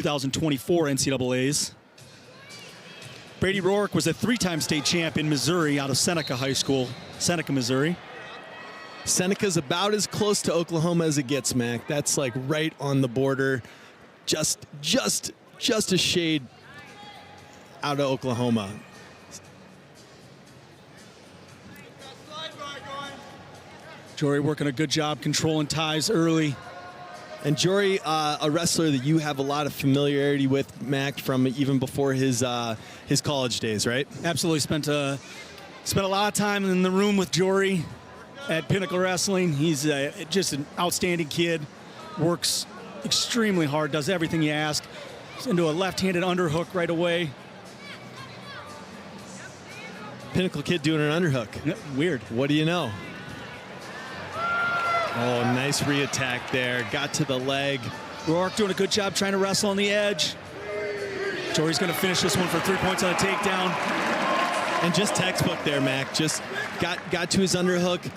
2024 NCAAs. Brady Rourke was a 3-time state champ in Missouri out of Seneca High School, Seneca, Missouri. Seneca's about as close to Oklahoma as it gets, Mac. That's like right on the border, just a shade out of Oklahoma. Jory working a good job controlling ties early. And Jory, a wrestler that you have a lot of familiarity with, Mac, from even before his college days, right? Absolutely. Spent a lot of time in the room with Jory at Pinnacle Wrestling. He's just an outstanding kid. Works extremely hard, does everything you ask. He's into a left-handed underhook right away. Pinnacle kid doing an underhook. Weird. What do you know? Oh, nice re-attack there. Got to the leg. Rourke doing a good job trying to wrestle on the edge. Jory's going to finish this one for 3 points on a takedown. And just textbook there, Mac. Just got to his underhook,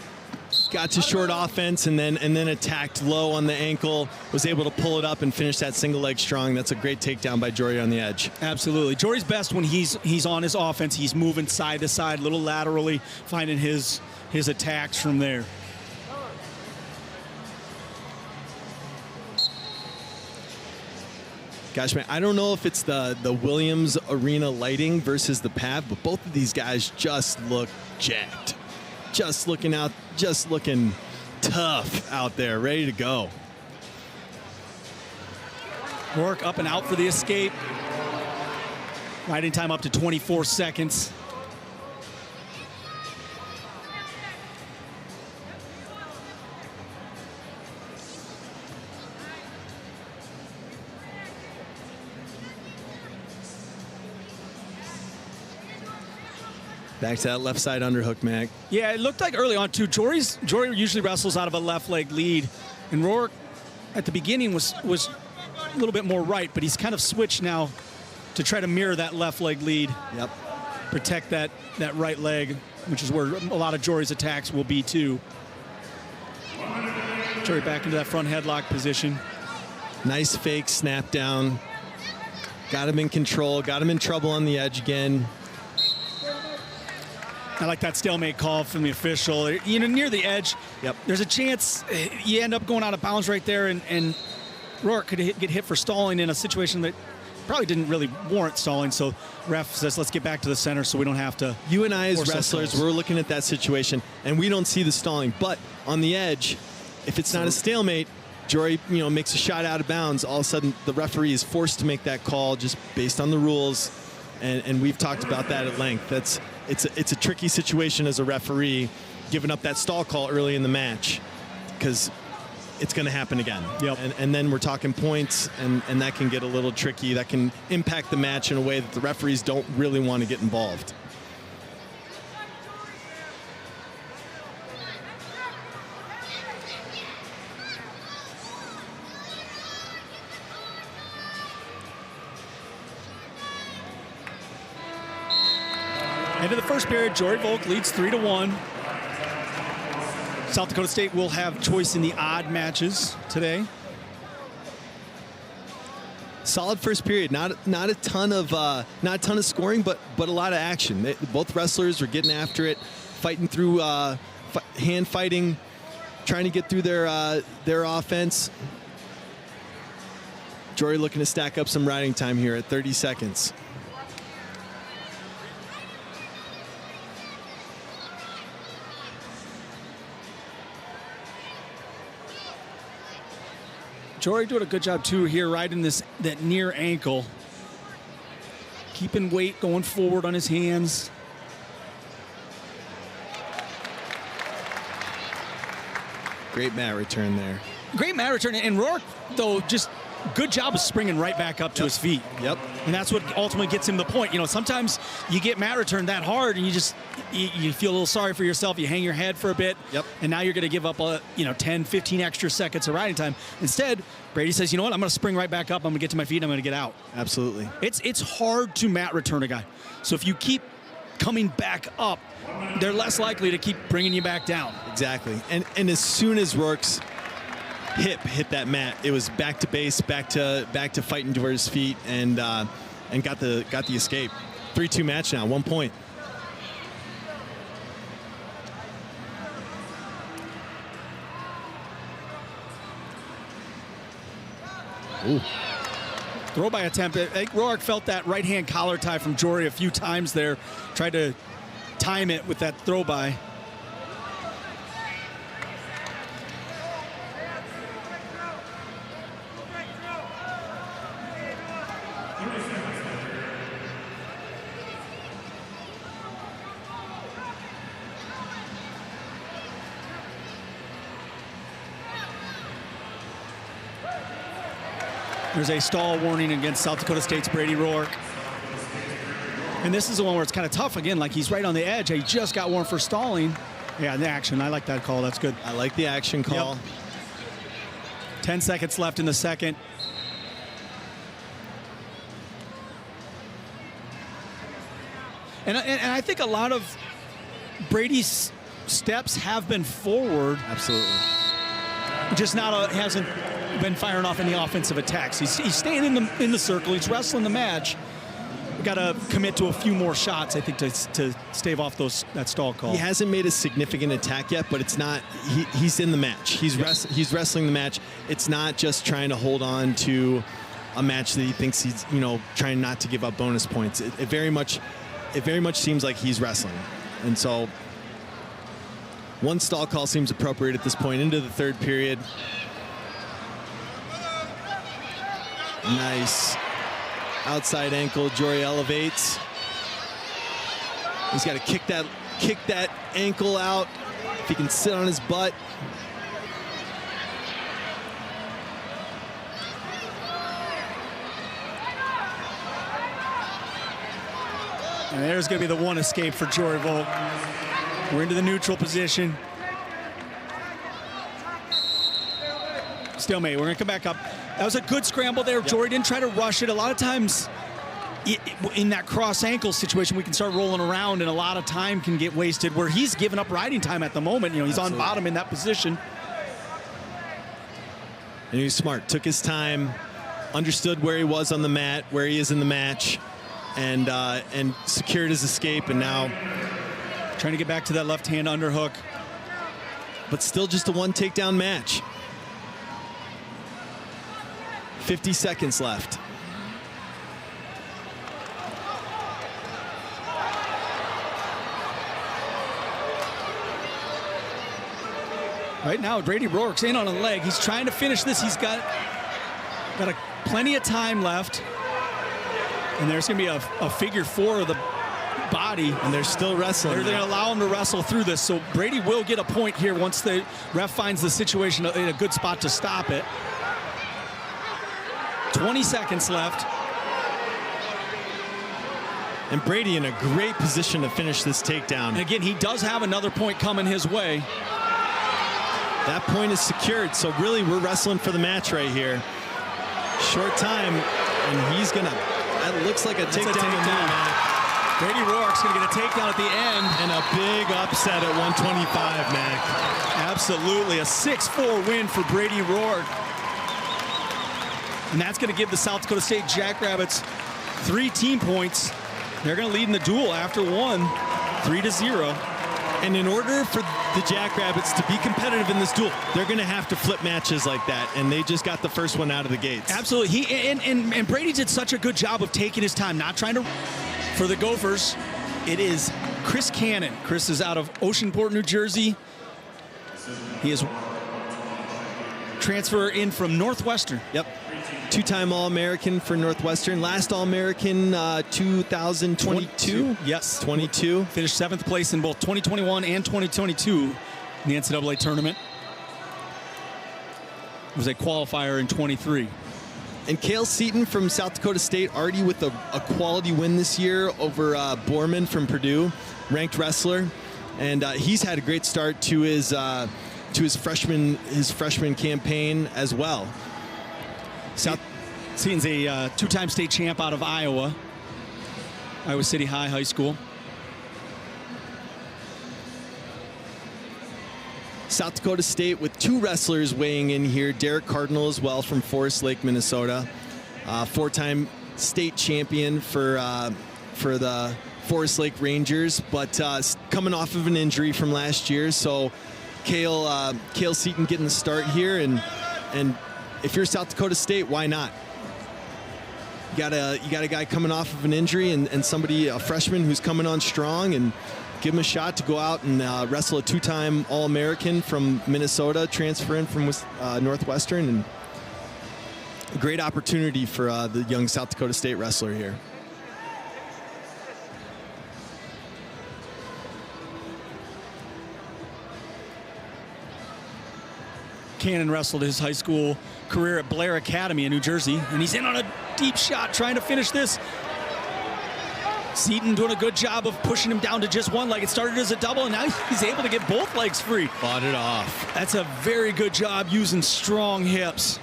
got to short offense, and then attacked low on the ankle. Was able to pull it up and finish that single leg strong. That's a great takedown by Jory on the edge. Absolutely. Jory's best when he's on his offense. He's moving side to side, a little laterally, finding his attacks from there. Gosh, man, I don't know if it's the Williams Arena lighting versus the pad, but both of these guys just look jacked. Just looking tough out there, ready to go. Rourke up and out for the escape. Riding time up to 24 seconds. Back to that left side underhook, Mac. Yeah, it looked like early on, too. Jory usually wrestles out of a left leg lead, and Rourke at the beginning was a little bit more right, but he's kind of switched now to try to mirror that left leg lead. Yep. Protect that right leg, which is where a lot of Jory's attacks will be, too. Jory back into that front headlock position. Nice fake snap down. Got him in control, got him in trouble on the edge again. I like that stalemate call from the official. You know, near the edge, yep. There's a chance you end up going out of bounds right there, and Rourke could get hit for stalling in a situation that probably didn't really warrant stalling. So ref says, let's get back to the center so we don't have to. You and I as wrestlers, we're looking at that situation, and we don't see the stalling. But on the edge, if it's not a stalemate, Jory, makes a shot out of bounds. All of a sudden, the referee is forced to make that call just based on the rules. And we've talked about that at length. It's a tricky situation as a referee, giving up that stall call early in the match, because it's going to happen again. Yep. And then we're talking points, and that can get a little tricky. That can impact the match in a way that the referees don't really want to get involved. End of the first period, Jory Volk leads 3-1. South Dakota State will have choice in the odd matches today. Solid first period. Not a ton of scoring, but a lot of action. Both wrestlers are getting after it, fighting through hand fighting, trying to get through their offense. Jory looking to stack up some riding time here at 30 seconds. Jory doing a good job, too, here, riding that near ankle. Keeping weight going forward on his hands. Great mat return there. Great mat return. And Rourke, though, just good job of springing right back up to his feet. Yep. And that's what ultimately gets him the point. Sometimes you get mat return that hard and you feel a little sorry for yourself. You hang your head for a bit. Yep. And now you're going to give up 10, 15 extra seconds of riding time. Instead, Brady says, you know what? I'm going to spring right back up. I'm going to get to my feet. And I'm going to get out. Absolutely. It's hard to mat return a guy. So if you keep coming back up, they're less likely to keep bringing you back down. Exactly. And as soon as Rourke's hip hit that mat, it was back to base, back to fighting to his feet, and got the escape. 3-2 match now, 1 point. Ooh. Throw by attempt. I think Roark felt that right-hand collar tie from Jory a few times there. Tried to time it with that throw by. There's a stall warning against South Dakota State's Brady Roark. And this is the one where it's kind of tough. Again, like he's right on the edge. He just got warned for stalling. Yeah, the action. I like that call. That's good. I like the action call. Yep. 10 seconds left in the second. And I think a lot of Brady's steps have been forward. Absolutely. Just hasn't been firing off any offensive attacks. He's staying in the circle. He's wrestling the match. We got to commit to a few more shots, I think, to stave off that stall call. He hasn't made a significant attack yet, but it's not. He's in the match. He's wrestling the match. It's not just trying to hold on to a match that he thinks he's trying not to give up bonus points. It very much seems like he's wrestling, and so one stall call seems appropriate at this point into the third period. Nice outside ankle. Jory elevates. He's got to kick that ankle out. If he can sit on his butt. And there's going to be the one escape for Jory Volk. We're into the neutral position. Stalemate. We're going to come back up. That was a good scramble there. Yep. Jory didn't try to rush it. A lot of times in that cross ankle situation, we can start rolling around and a lot of time can get wasted where he's giving up riding time at the moment. He's Absolutely. on bottom in that position. And he was smart. Took his time, understood where he was on the mat, where he is in the match, and secured his escape, and now trying to get back to that left-hand underhook. But still just a one takedown match. 50 seconds left. Right now, Brady Roark's in on a leg. He's trying to finish this. He's got plenty of time left. And there's going to be a figure four of the body. And they're still wrestling. They're going to allow him to wrestle through this. So Brady will get a point here once the ref finds the situation in a good spot to stop it. 20 seconds left. And Brady in a great position to finish this takedown. And again, he does have another point coming his way. That point is secured, so really we're wrestling for the match right here. Short time, and he's gonna, that looks like a takedown. Brady Roark's gonna get a takedown at the end. And a big upset at 125, Mac. Absolutely, a 6-4 win for Brady Roark. And that's going to give the South Dakota State Jackrabbits 3 team points. They're going to lead in the duel after one, 3-0. And in order for the Jackrabbits to be competitive in this duel, they're going to have to flip matches like that. And they just got the first one out of the gates. Absolutely. And Brady did such a good job of taking his time, not trying to. For the Gophers, it is Chris Cannon. Chris is out of Oceanport, New Jersey. He is transfer in from Northwestern. Yep. 2-time All-American for Northwestern. Last All-American 2022. Yes. 22. Finished 7th place in both 2021 and 2022 in the NCAA tournament. Was a qualifier in 23. And Cale Seaton from South Dakota State, already with a quality win this year over Borman from Purdue, ranked wrestler. And he's had a great start to his freshman campaign as well. Seaton's a 2-time state champ out of Iowa City High School. South Dakota State with 2 wrestlers weighing in here. Derek Cardinal as well from Forest Lake, Minnesota. 4-time state champion for the Forest Lake Rangers, but coming off of an injury from last year. So Cale Seaton getting the start here, and if you're South Dakota State, why not? You got a guy coming off of an injury and somebody, a freshman who's coming on strong, and give him a shot to go out and wrestle a 2-time All-American from Minnesota, transfer in from Northwestern, and a great opportunity for the young South Dakota State wrestler here. Cannon wrestled his high school career at Blair Academy in New Jersey, and he's in on a deep shot trying to finish this. Seaton doing a good job of pushing him down to just one leg. It started as a double, and now he's able to get both legs free. Fought it off. That's a very good job using strong hips.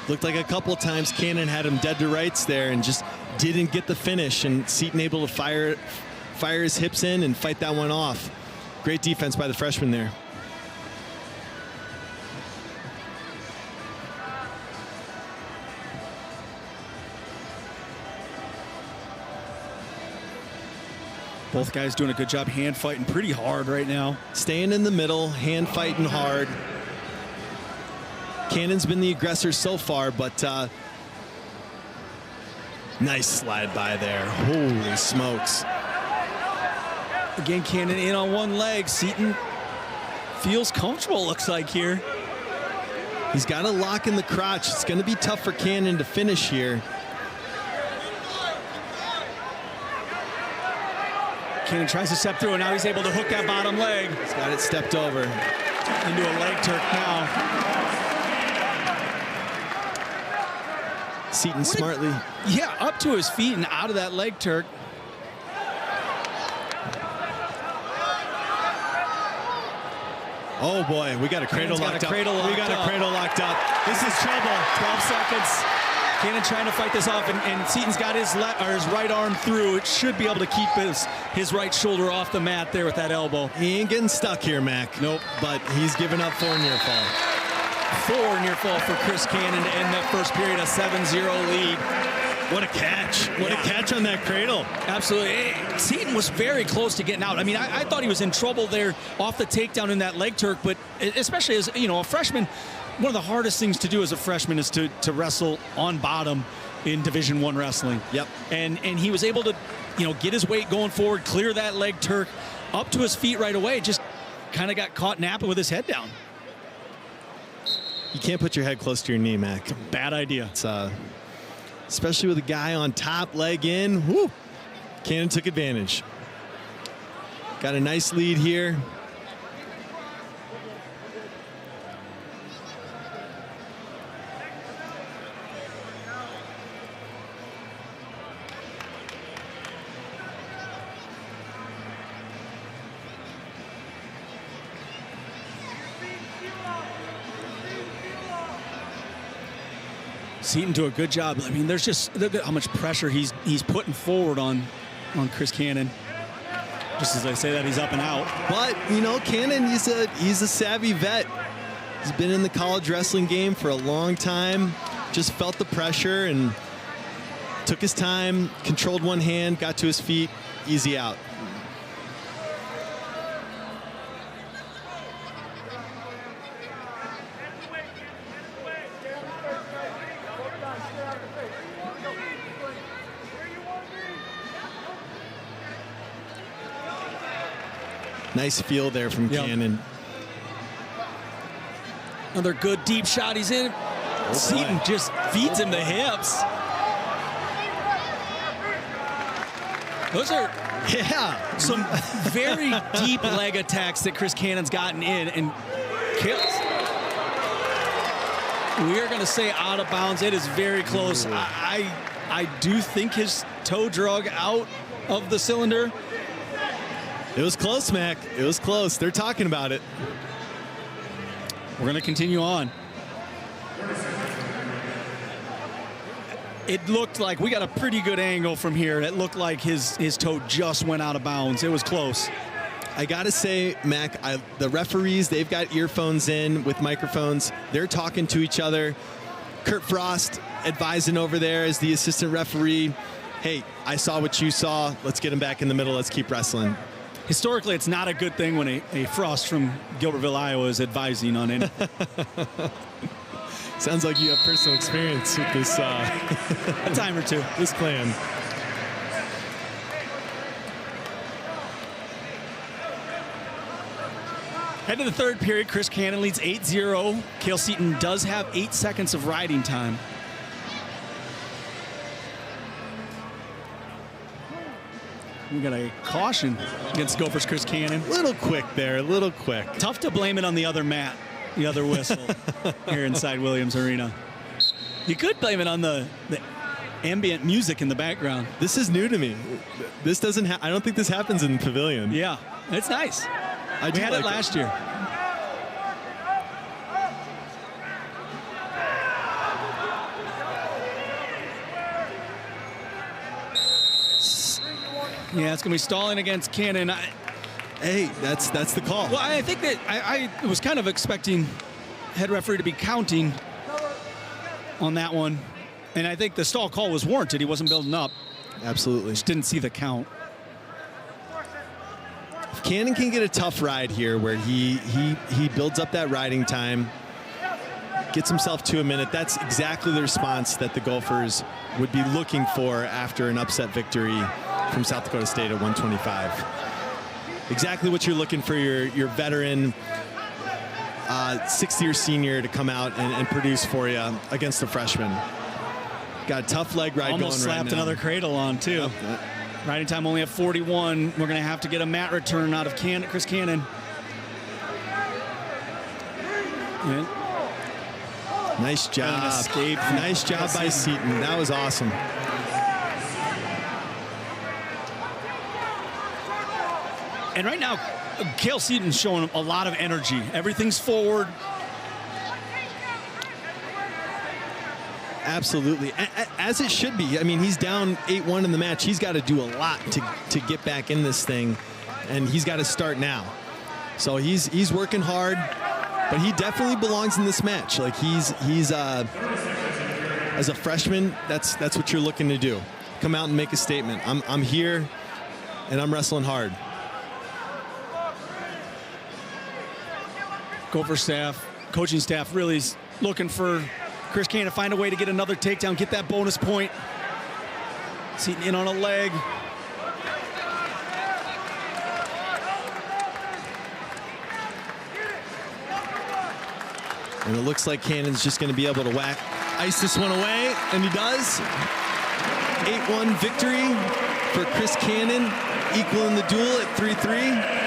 Looked like a couple of times Cannon had him dead to rights there and just didn't get the finish, and Seaton able to fire his hips in and fight that one off. Great defense by the freshman there. Both guys doing a good job hand fighting pretty hard right now. Staying in the middle, hand fighting hard. Cannon's been the aggressor so far, but nice slide by there. Holy smokes. Again, Cannon in on one leg. Seaton feels comfortable, looks like here. He's got a lock in the crotch. It's going to be tough for Cannon to finish here. Cannon tries to step through, and now he's able to hook that bottom leg. He's got it stepped over. Into a leg turk now. Seaton smartly. Yeah, up to his feet and out of that leg turk. Oh boy, we got a cradle locked up. We got a cradle locked up. This is trouble. 12 seconds. Cannon trying to fight this off, and Seaton's got his right arm through. It should be able to keep his right shoulder off the mat there with that elbow. He ain't getting stuck here, Mac. Nope. But he's giving up 4 near fall. 4 near fall for Chris Cannon to end that first period, a 7-0 lead. What a catch. What a catch on that cradle. Absolutely. Seaton was very close to getting out. I mean, I thought he was in trouble there off the takedown in that leg turk, but especially as, a freshman, one of the hardest things to do as a freshman is to wrestle on bottom in Division I wrestling. Yep. And he was able to, get his weight going forward, clear that leg turk up to his feet right away. Just kind of got caught napping with his head down. You can't put your head close to your knee, Mac. Bad idea. It's especially with a guy on top, leg in. Woo! Cannon took advantage. Got a nice lead here. Seaton do a good job. I mean, look at how much pressure he's putting forward on Chris Cannon. Just as I say that, he's up and out. But Cannon, he's a savvy vet. He's been in the college wrestling game for a long time. Just felt the pressure and took his time, controlled one hand, got to his feet, easy out. Nice feel there from Cannon. Another good deep shot. He's in. Seaton just feeds him the hips. Those are some very deep leg attacks that Chris Cannon's gotten in and kills. We are going to say out of bounds. It is very close. I do think his toe drug out of the cylinder. It was close, Mac. It was close. They're talking about it. We're going to continue on. It looked like we got a pretty good angle from here. It looked like his toe just went out of bounds. It was close. I gotta say, Mac, the referees, they've got earphones in with microphones. They're talking to each other. Kurt Frost advising over there as the assistant referee. Hey, I saw what you saw. Let's get him back in the middle. Let's keep wrestling. Historically, it's not a good thing when a Frost from Gilbertville, Iowa is advising on any. Sounds like you have personal experience with this. A time or two. This plan. Head to the third period. Chris Cannon leads 8-0. Cale Seaton does have 8 seconds of riding time. We got a caution against Gophers Chris Cannon. Little quick there, a little quick. Tough to blame it on the other mat, the other whistle here inside Williams Arena. You could blame it on the ambient music in the background. This is new to me. This doesn't. I don't think this happens in the pavilion. Yeah, it's nice. We had it last year. Yeah, it's going to be stalling against Cannon. Hey, that's the call. Well, I think that I was kind of expecting head referee to be counting on that one. And I think the stall call was warranted. He wasn't building up. Absolutely. Just didn't see the count. If Cannon can get a tough ride here where he builds up that riding time, gets himself to a minute, that's exactly the response that the Gophers would be looking for after an upset victory from South Dakota State at 125. Exactly what you're looking for your veteran, sixth-year senior to come out and produce for you against a freshman. Got a tough leg ride Almost going right now. slapped another cradle on, too. Yep. Riding time only at 41. We're going to have to get a mat return out of Chris Cannon. Yeah. Nice job. Escape. Nice job by Seaton. That was awesome. And right now, Cale Seaton's showing a lot of energy. Everything's forward. Absolutely. As it should be. I mean, he's down 8-1 in the match. He's got to do a lot to get back in this thing, and he's got to start now. So he's working hard, but he definitely belongs in this match. Like he's as a freshman, that's what you're looking to do. Come out and make a statement. I'm here, and I'm wrestling hard. Gopher staff, coaching staff really is looking for Chris Cannon to find a way to get another takedown, get that bonus point. Seaton in on a leg. And it looks like Cannon's just going to be able to ice this one away, and he does. 8-1 victory for Chris Cannon, equaling the duel at 3-3.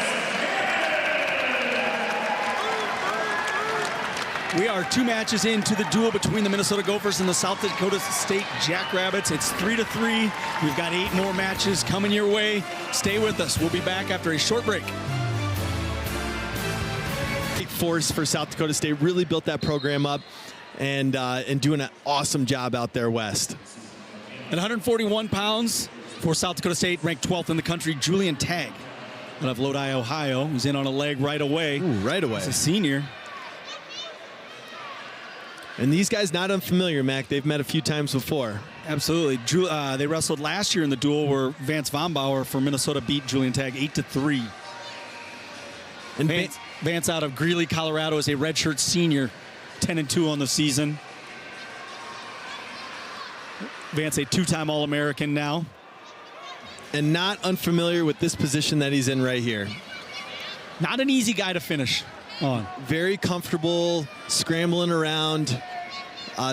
We are 2 matches into the duel between the Minnesota Gophers and the South Dakota State Jackrabbits. It's 3-3. We've got 8 more matches coming your way. Stay with us. We'll be back after a short break. Big force for South Dakota State. Really built that program up and doing an awesome job out there west. At 141 pounds for South Dakota State, ranked 12th in the country, Julian Tagg out of Lodi, Ohio. He's in on a leg right away. Ooh, right away. He's a senior. And these guys not unfamiliar, Mac. They've met a few times before. Absolutely. They wrestled last year in the duel where Vance Vombauer for Minnesota beat Julian Tagg 8-3. And Vance out of Greeley, Colorado is a redshirt senior, 10-2 on the season. Vance a 2-time All-American now. And not unfamiliar with this position that he's in right here. Not an easy guy to finish on. Very comfortable, scrambling around.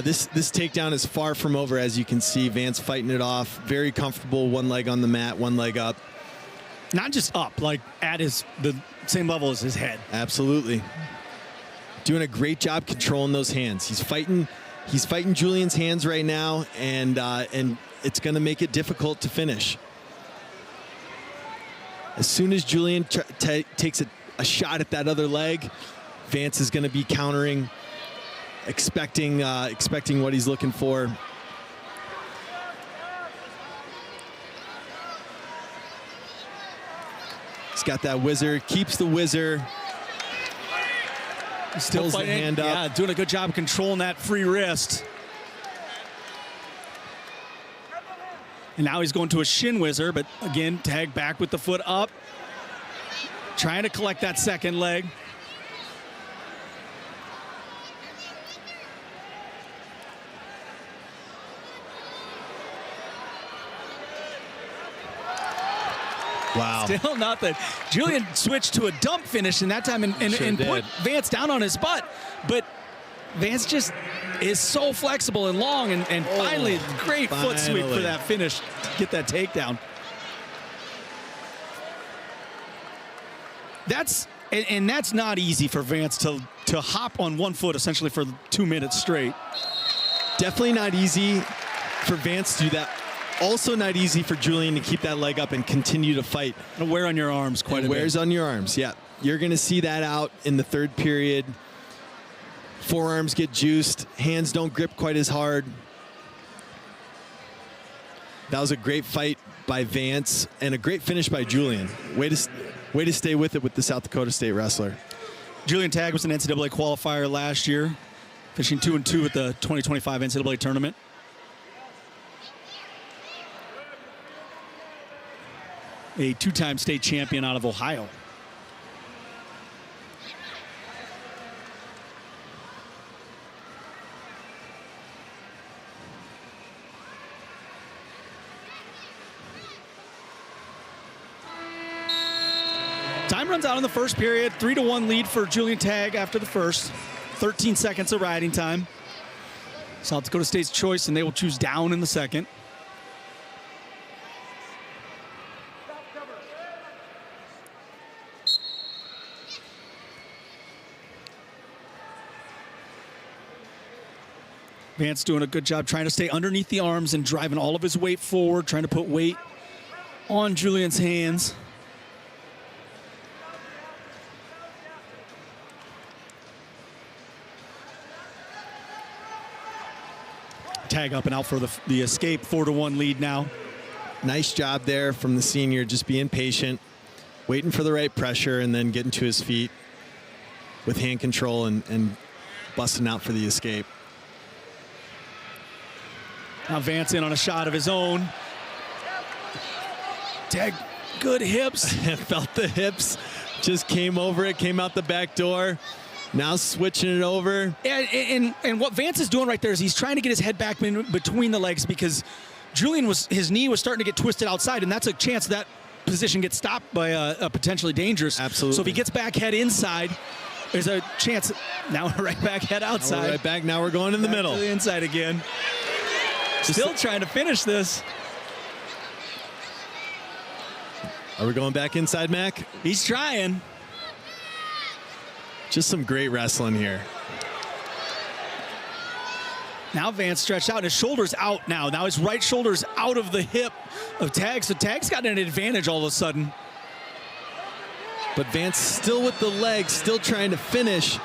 This takedown is far from over, as you can see. Vance fighting it off. Very comfortable, one leg on the mat, one leg up. Not just up, like at the same level as his head. Absolutely. Doing a great job controlling those hands. He's fighting Julian's hands right now, and it's going to make it difficult to finish. As soon as Julian takes a shot at that other leg, Vance is going to be countering, expecting what he's looking for. got that whizzer, keeps the whizzer. Still pulls the fighting. hand up. Yeah, doing a good job controlling that free wrist. And now he's going to a shin whizzer, but again, tag back with the foot up. Trying to collect that second leg. Wow. Still not that. Julian switched to a dump finish in that time and put Vance down on his butt. But Vance just is so flexible and long, and finally, great foot sweep for that finish to get that takedown. That's not easy for Vance to hop on one foot essentially for 2 minutes straight. Definitely not easy for Vance to do that. Also not easy for Julian to keep that leg up and continue to fight. It'll wear on your arms quite a bit. Wears on your arms, yeah. You're going to see that out in the third period. Forearms get juiced. Hands don't grip quite as hard. That was a great fight by Vance and a great finish by Julian. Way to stay with it with the South Dakota State wrestler. Julian Tagg was an NCAA qualifier last year, finishing 2-2 at the 2025 NCAA tournament. A two-time state champion out of Ohio. Time runs out in the first period. 3-1 lead for Julian Tagg after the first. 13 seconds of riding time. South Dakota State's choice, and they will choose down in the second. Vance doing a good job trying to stay underneath the arms and driving all of his weight forward, trying to put weight on Julian's hands. Tag up and out for the escape. 4-1 lead now. Nice job there from the senior, just being patient, waiting for the right pressure, and then getting to his feet with hand control and busting out for the escape. Now Vance in on a shot of his own. Tag, good hips. Felt the hips, just came over it, came out the back door. Now switching it over. And what Vance is doing right there is he's trying to get his head back in between the legs because his knee was starting to get twisted outside, and that's a chance that position gets stopped by a potentially dangerous. Absolutely. So if he gets back head inside, there's a chance. Now we're right back head outside. Now we're right back. Now we're going in the middle. To the inside again. Still trying to finish this. Are we going back inside, Mac? He's trying. Just some great wrestling here. Now Vance stretched out, and his shoulder's out now. Now his right shoulder's out of the hip of Tagg, so Tagg's got an advantage all of a sudden. But Vance still with the legs, still trying to finish.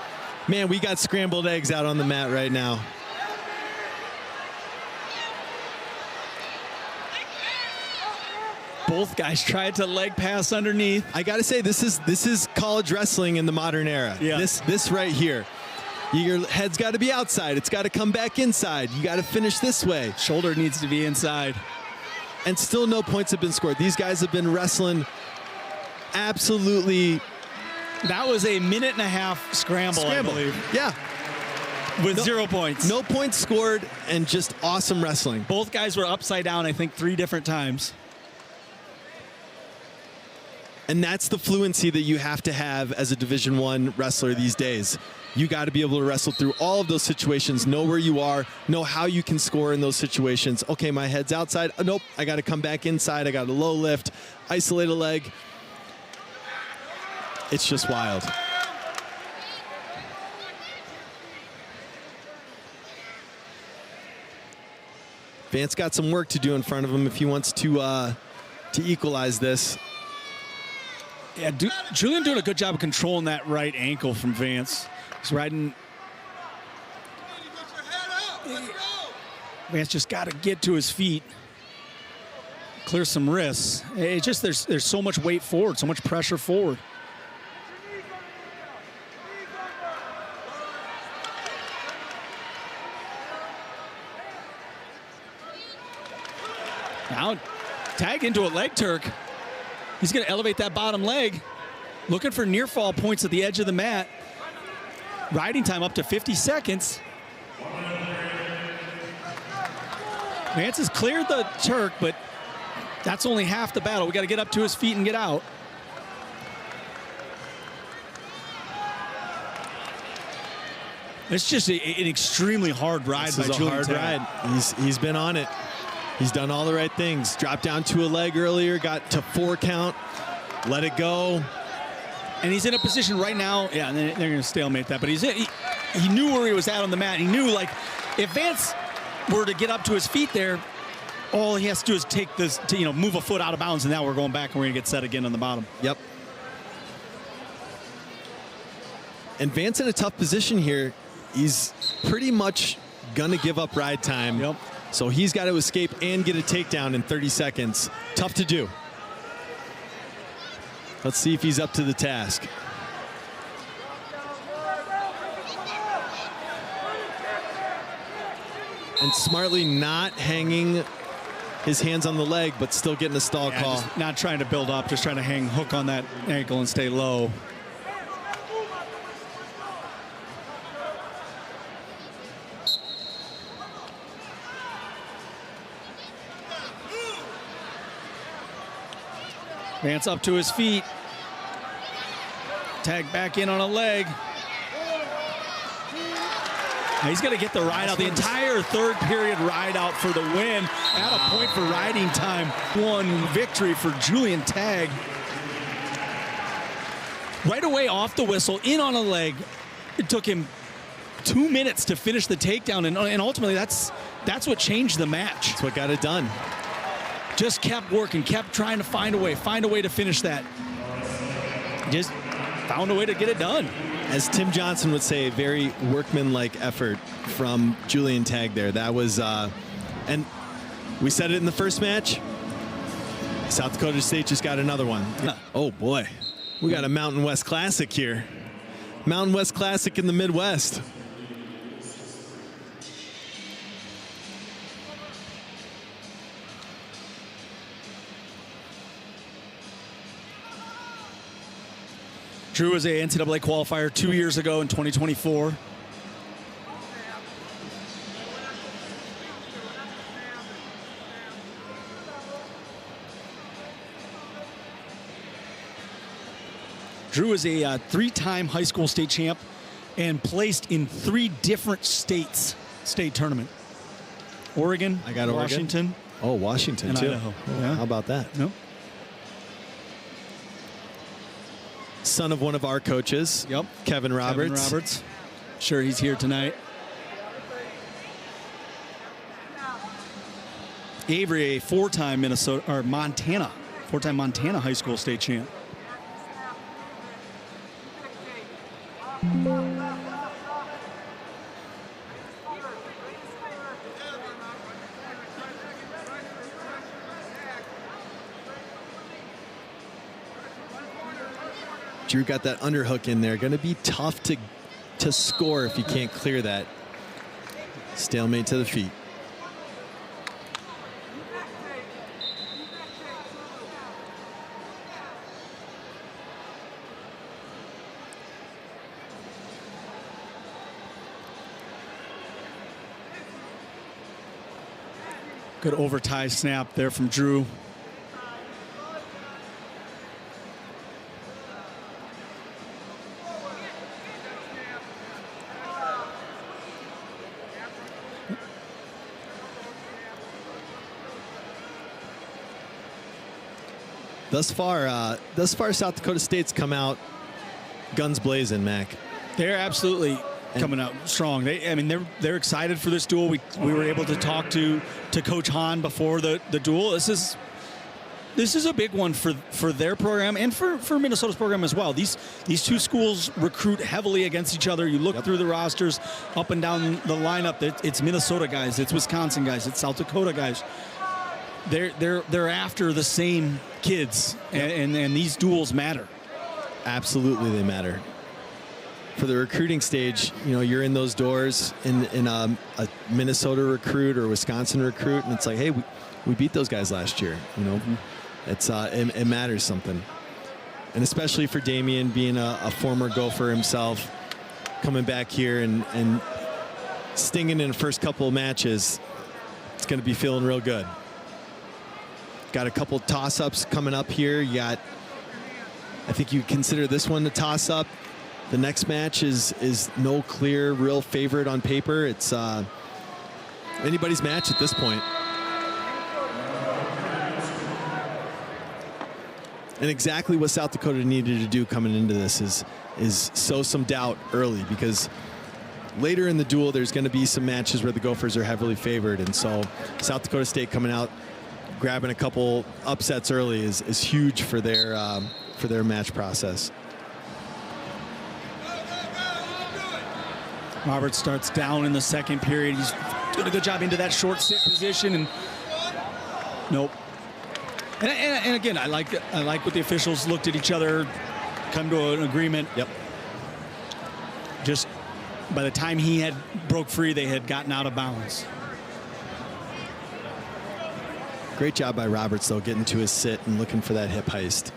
Man, we got scrambled eggs out on the mat right now. Both guys tried to leg pass underneath. I got to say, this is college wrestling in the modern era. Yeah. This right here. Your head's got to be outside. It's got to come back inside. You got to finish this way. Shoulder needs to be inside. And still no points have been scored. These guys have been wrestling absolutely. That was a 1.5 minute scramble, I believe. Yeah. With 0 points. No points scored and just awesome wrestling. Both guys were upside down, I think, 3 different times. And that's the fluency that you have to have as a Division I wrestler these days. You got to be able to wrestle through all of those situations, know where you are, know how you can score in those situations. Okay, my head's outside. Nope, I got to come back inside. I got a low lift, isolate a leg. It's just wild. Vance got some work to do in front of him if he wants to equalize this. Yeah, Julian doing a good job of controlling that right ankle from Vance. He's riding. Vance just got to get to his feet. clear some wrists. It's just there's so much weight forward, so much pressure forward. Now, tag into a leg Turk. He's going to elevate that bottom leg. Looking for near fall points at the edge of the mat. Riding time up to 50 seconds. Vance has cleared the Turk, but that's only half the battle. We got to get up to his feet and get out. It's just an extremely hard ride by Julian. This is a hard ride. He's been on it. He's done all the right things. Dropped down to a leg earlier, got to 4 count, let it go. And he's in a position right now, yeah, and they're going to stalemate that, but he knew where he was at on the mat. He knew, like, if Vance were to get up to his feet there, all he has to do is take this, move a foot out of bounds, and now we're going back and we're going to get set again on the bottom. Yep. And Vance in a tough position here. He's pretty much going to give up ride time. Yep. So he's got to escape and get a takedown in 30 seconds. Tough to do. Let's see if he's up to the task. And smartly not hanging his hands on the leg, but still getting a stall call. Just not trying to build up, just trying to hang hook on that ankle and stay low. Vance up to his feet. Tag back in on a leg. Now he's going to get the ride out. The entire third period ride out for the win. At a point for riding time. One victory for Julian Tag. Right away off the whistle, in on a leg. It took him 2 minutes to finish the takedown, and ultimately that's what changed the match. That's what got it done. Just kept working, kept trying to find a way to finish that. Just found a way to get it done. As Tim Johnson would say, a very workmanlike effort from Julian Tag there. That was, and we said it in the first match. South Dakota State just got another one. Oh boy, we got a Mountain West Classic here. Mountain West Classic in the Midwest. Drew was a NCAA qualifier 2 years ago in 2024. Drew is a 3-time high school state champ and placed in 3 different states state tournament. Oregon, I got Washington. Oregon. Oh, Washington and too. Idaho. Oh, yeah. How about that? No. Son of one of our coaches. Yep. Kevin Roberts. Sure, he's here tonight. Avery, a 4-time Montana high school state champ. Drew got that underhook in there. Going to be tough to score if you can't clear that. Stalemate to the feet. Good over tie snap there from Drew. Thus far, South Dakota State's come out guns blazing, Mac. They're absolutely coming out strong. They're excited for this duel. We were able to talk to Coach Hahn before the duel. This is a big one for their program and for Minnesota's program as well. These two schools recruit heavily against each other. You look through the rosters up and down the lineup. It's Minnesota guys, it's Wisconsin guys, it's South Dakota guys. they're after the same kids, and these duels matter. Absolutely, they matter. For the recruiting stage, you know, you're in those doors in a Minnesota recruit or Wisconsin recruit, and it's like, hey, we beat those guys last year. You know, it's it matters something, and especially for Damian being a former Gopher himself, coming back here and stinging in the first couple of matches, it's going to be feeling real good. Got a couple toss-ups coming up here. You got, I think you consider this one the toss-up. The next match is no clear real favorite on paper. It's anybody's match at this point. And exactly what South Dakota needed to do coming into this is sow some doubt early, because later in the duel there's going to be some matches where the Gophers are heavily favored, and so South Dakota State coming out grabbing a couple upsets early is huge for their match process. Roberts starts down in the second period. He's doing a good job into that short sit position, and nope. And again, I like what the officials looked at each other, come to an agreement. Yep. Just by the time he had broke free, they had gotten out of bounds. Great job by Roberts, though, getting to his sit and looking for that hip heist.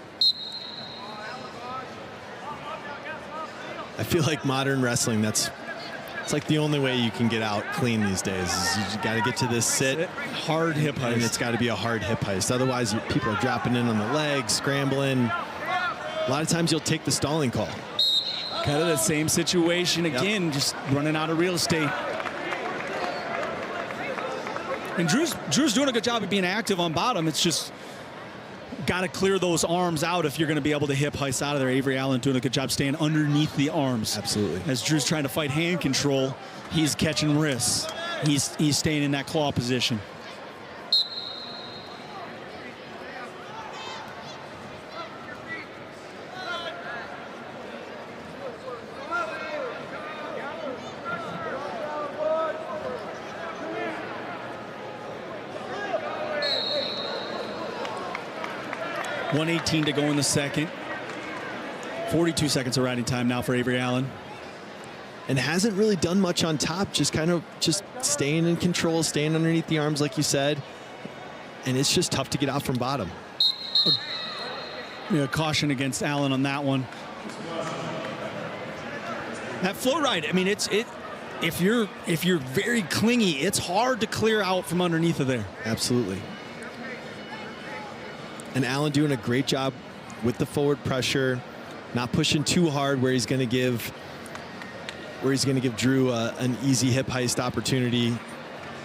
I feel like modern wrestling, it's like the only way you can get out clean these days is you got to get to this sit. Hard hip heist. And it's got to be a hard hip heist. Otherwise, people are dropping in on the legs, scrambling. A lot of times you'll take the stalling call. Kind of the same situation again, just running out of real estate. And Drew's doing a good job of being active on bottom. It's just got to clear those arms out if you're going to be able to hip heist out of there. Avery Allen doing a good job staying underneath the arms. Absolutely. As Drew's trying to fight hand control, he's catching wrists. He's staying in that claw position. .118 to go in the second. 42 seconds of riding time now for Avery Allen. And hasn't really done much on top, just staying in control, staying underneath the arms like you said. And it's just tough to get out from bottom. Caution against Allen on that one. That flow ride, I mean, if you're very clingy, it's hard to clear out from underneath of there. Absolutely. And Allen doing a great job with the forward pressure, not pushing too hard where he's going to give Drew an easy hip heist opportunity.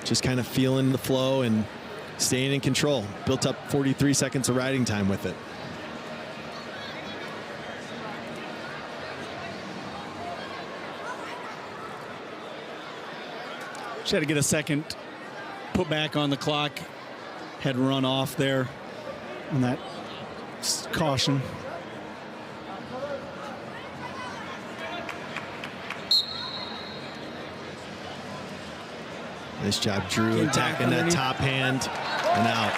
Just kind of feeling the flow and staying in control. Built up 43 seconds of riding time with it. Just had to get a second put back on the clock. Had run off there. And that caution. Nice job, Drew, attacking that top hand and out.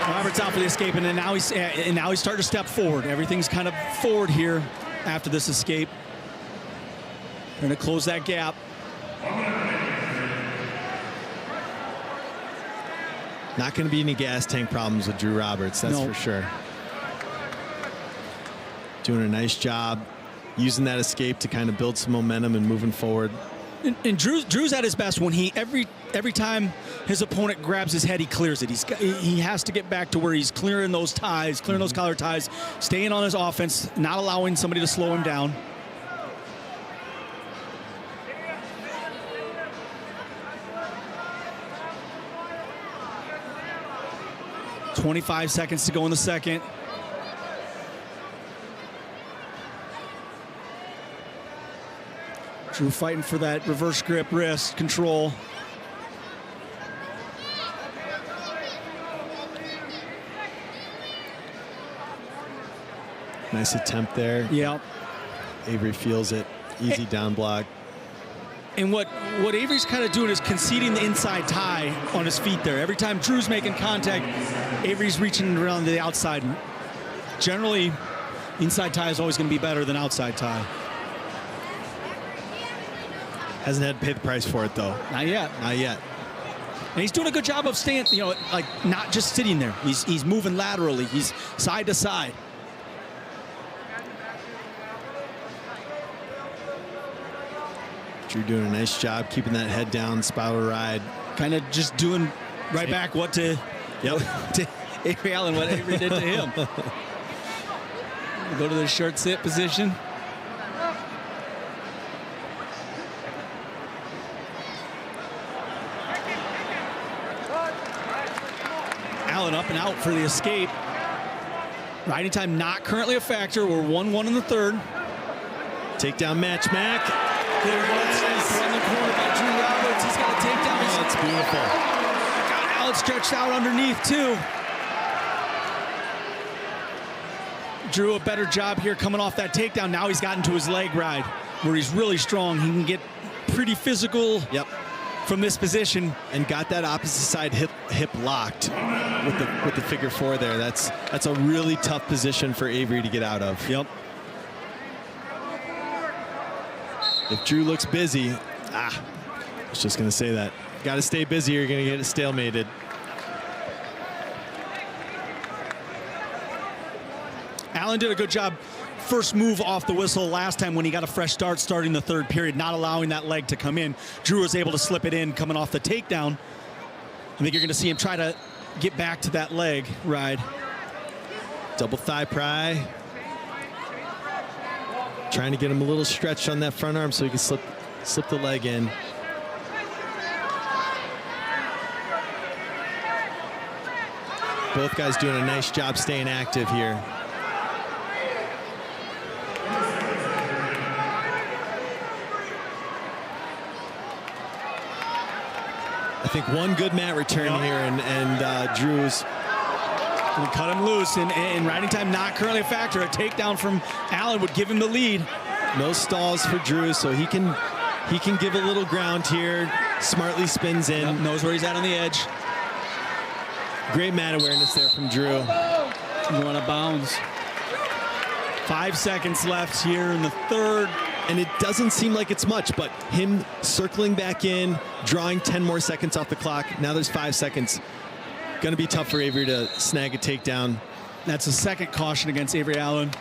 Roberts out for the escape, and then now he's starting to step forward. Everything's kind of forward here after this escape. Going to close that gap. Not going to be any gas tank problems with Drew Roberts, that's for sure. Doing a nice job using that escape to kind of build some momentum and moving forward. And Drew's at his best when every time his opponent grabs his head, he clears it. He has to get back to where he's clearing those ties, clearing those collar ties, staying on his offense, not allowing somebody to slow him down. .25 seconds to go in the second. Drew fighting for that reverse grip wrist control. Nice attempt there. Yeah. Avery feels it. Easy down block. And what Avery's kind of doing is conceding the inside tie on his feet there. Every time Drew's making contact, Avery's reaching around to the outside. Generally, inside tie is always going to be better than outside tie. Hasn't had to pay the price for it, though. Not yet. Not yet. And he's doing a good job of staying, like not just sitting there. He's moving laterally. He's side to side. Drew doing a nice job keeping that head down, spiral ride. Kind of just doing right back what to, to Avery Allen, what Avery did to him. Go to the short sit position. Allen up and out for the escape. Riding time not currently a factor. We're 1-1 in the third. Takedown match, Mac. There it is. In the corner by Drew Roberts. He's got a takedown. Oh, that's beautiful. Got Allen stretched out underneath, too. Drew, a better job here coming off that takedown. Now he's gotten to his leg ride where he's really strong. He can get pretty physical from this position. And got that opposite side hip locked with the figure four there. That's a really tough position for Avery to get out of. Yep. If Drew looks busy, I was just going to say that. Got to stay busy or you're going to get it stalemated. Allen did a good job first move off the whistle last time when he got a fresh start starting the third period, not allowing that leg to come in. Drew was able to slip it in coming off the takedown. I think you're going to see him try to get back to that leg ride. Double thigh pry. Trying to get him a little stretched on that front arm so he can slip the leg in. Both guys doing a nice job staying active here. I think one good mat return here, and Drew's going to cut him loose, and riding time not currently a factor. A takedown from Allen would give him the lead. No stalls for Drew, so he can give a little ground here. Smartly spins in. Yep, knows where he's at on the edge. Great mat awareness there from Drew. Going to bounds. 5 seconds left here in the third. And it doesn't seem like it's much, but him circling back in, drawing 10 more seconds off the clock. Now there's 5 seconds. Going to be tough for Avery to snag a takedown. That's a second caution against Avery Allen.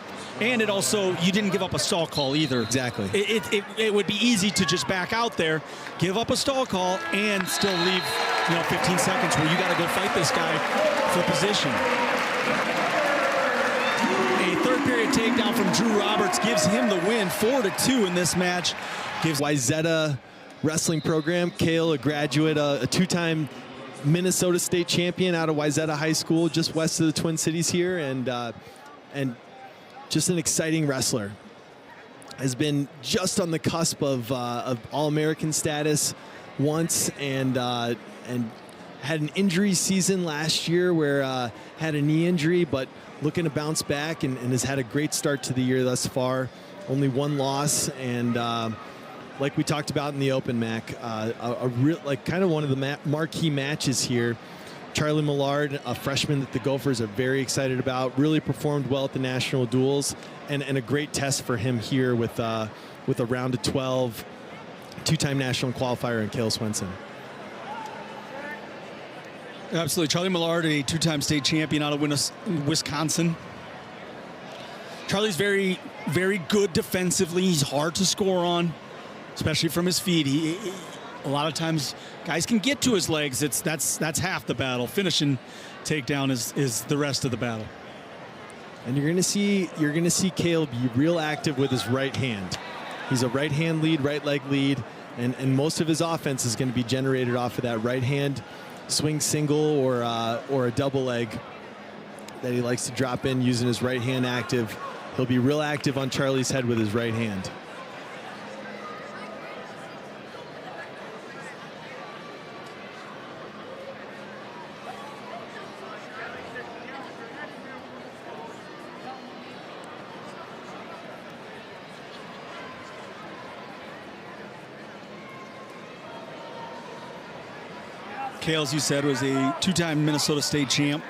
And it also, you didn't give up a stall call either. Exactly. It would be easy to just back out there, give up a stall call, and still leave 15 seconds where you got to go fight this guy for position. A third period takedown from Drew Roberts gives him the win, 4-2 in this match. Gives Wayzata wrestling program. Kale, a graduate, a two-time Minnesota State champion out of Wayzata High School, just west of the Twin Cities here, and just an exciting wrestler. Has been just on the cusp of All-American status once, and had an injury season last year where had a knee injury, but looking to bounce back and has had a great start to the year thus far. Only one loss, and like we talked about in the Open, Mac, kind of one of the marquee matches here. Charlie Millard, a freshman that the Gophers are very excited about, really performed well at the national duels, and a great test for him here with a round of 12, two-time national qualifier in Cale Swenson. Absolutely. Charlie Millard, a two-time state champion out of Wisconsin. Charlie's very, very good defensively. He's hard to score on, especially from his feet. A lot of times guys can get to his legs. That's half the battle. Finishing takedown is the rest of the battle. And you're gonna see Kale be real active with his right hand. He's a right hand lead, right leg lead, and most of his offense is going to be generated off of that right hand swing single or a double leg that he likes to drop in using his right hand active. He'll be real active on Charlie's head with his right hand. Kale, as you said, was a two-time Minnesota State champ.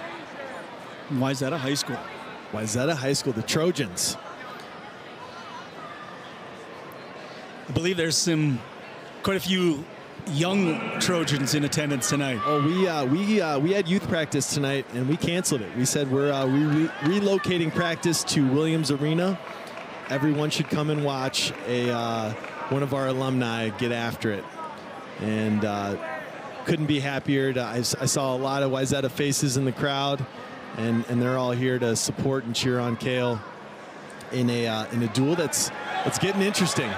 Wayzata High School. Wayzata High School, the Trojans. I believe there's quite a few young Trojans in attendance tonight. Oh, we had youth practice tonight, and we canceled it. We said we're relocating practice to Williams Arena. Everyone should come and watch one of our alumni get after it. And couldn't be happier. I saw a lot of Wayzata faces in the crowd, and they're all here to support and cheer on Kale in a duel that's getting interesting.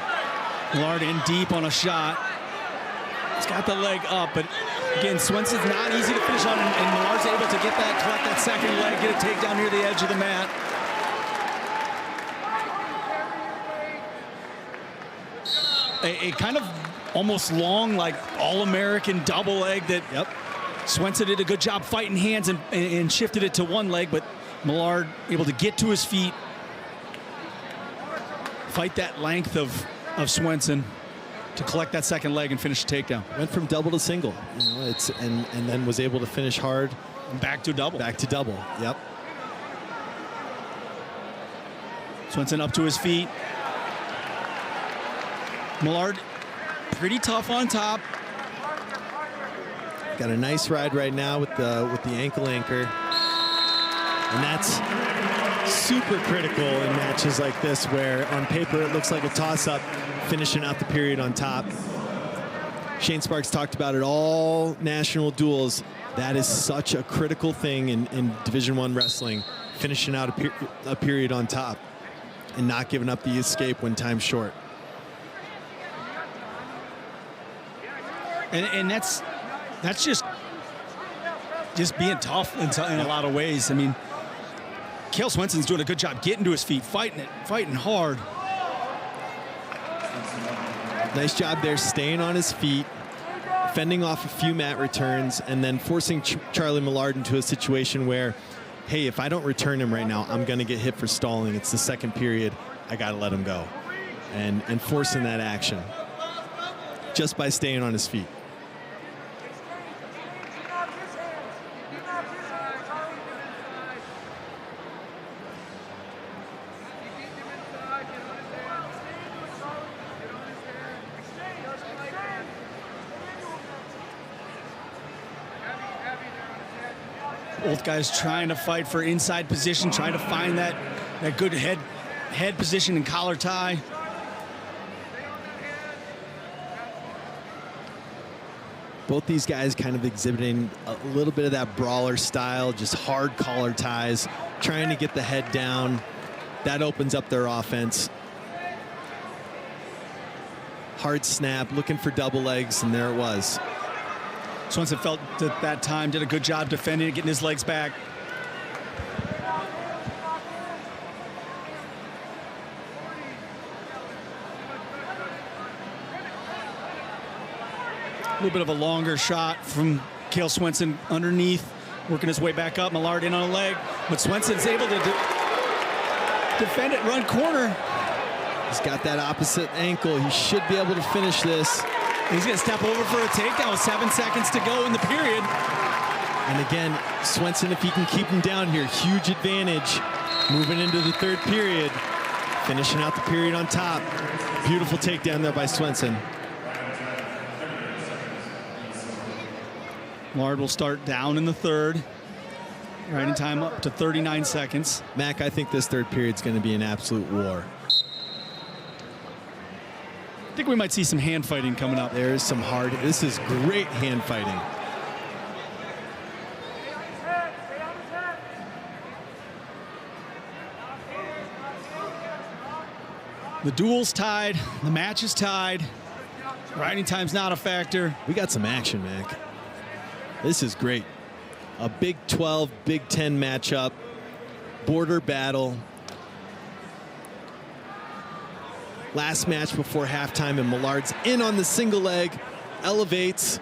Millard in deep on a shot. He's got the leg up, but again, Swenson's not easy to finish on, and Millard's able to collect that second leg, get a takedown near the edge of the mat. A kind of almost long, like All-American double leg that Swenson did a good job fighting hands and shifted it to one leg, but Millard able to get to his feet, fight that length of Swenson to collect that second leg and finish the takedown. Went from double to single, and then was able to finish hard. Back to double. Back to double, yep. Swenson up to his feet. Millard pretty tough on top. Got a nice ride right now with the ankle anchor. And that's super critical in matches like this where on paper it looks like a toss-up, finishing out the period on top. Shane Sparks talked about it all national duels. That is such a critical thing in Division I wrestling, finishing out a period on top and not giving up the escape when time's short. And that's just being tough in a lot of ways. I mean, Kale Swenson's doing a good job getting to his feet, fighting hard. Nice job there, staying on his feet, fending off a few mat returns, and then forcing Charlie Millard into a situation where, hey, if I don't return him right now, I'm going to get hit for stalling. It's the second period. I got to let him go. And forcing that action just by staying on his feet. Both guys trying to fight for inside position, trying to find that good head position and collar tie. Both these guys kind of exhibiting a little bit of that brawler style, just hard collar ties, trying to get the head down. That opens up their offense. Hard snap, looking for double legs, and there it was. Swenson felt that time, did a good job defending it, getting his legs back. A little bit of a longer shot from Kale Swenson underneath, working his way back up. Millard in on a leg, but Swenson's able to defend it, run corner. He's got that opposite ankle. He should be able to finish this. He's going to step over for a takedown with 7 seconds to go in the period. And again, Swenson, if he can keep him down here, huge advantage moving into the third period, finishing out the period on top. Beautiful takedown there by Swenson. Millard will start down in the third. Right in time up to 39 seconds. Mac, I think this third period is going to be an absolute war. I think we might see some hand fighting coming up. There's some hard, this is great hand fighting. The duel's tied, the match is tied. Riding time's not a factor. We got some action, Mac. This is great. A Big 12, Big 10 matchup, border battle. Last match before halftime, and Millard's in on the single leg, elevates.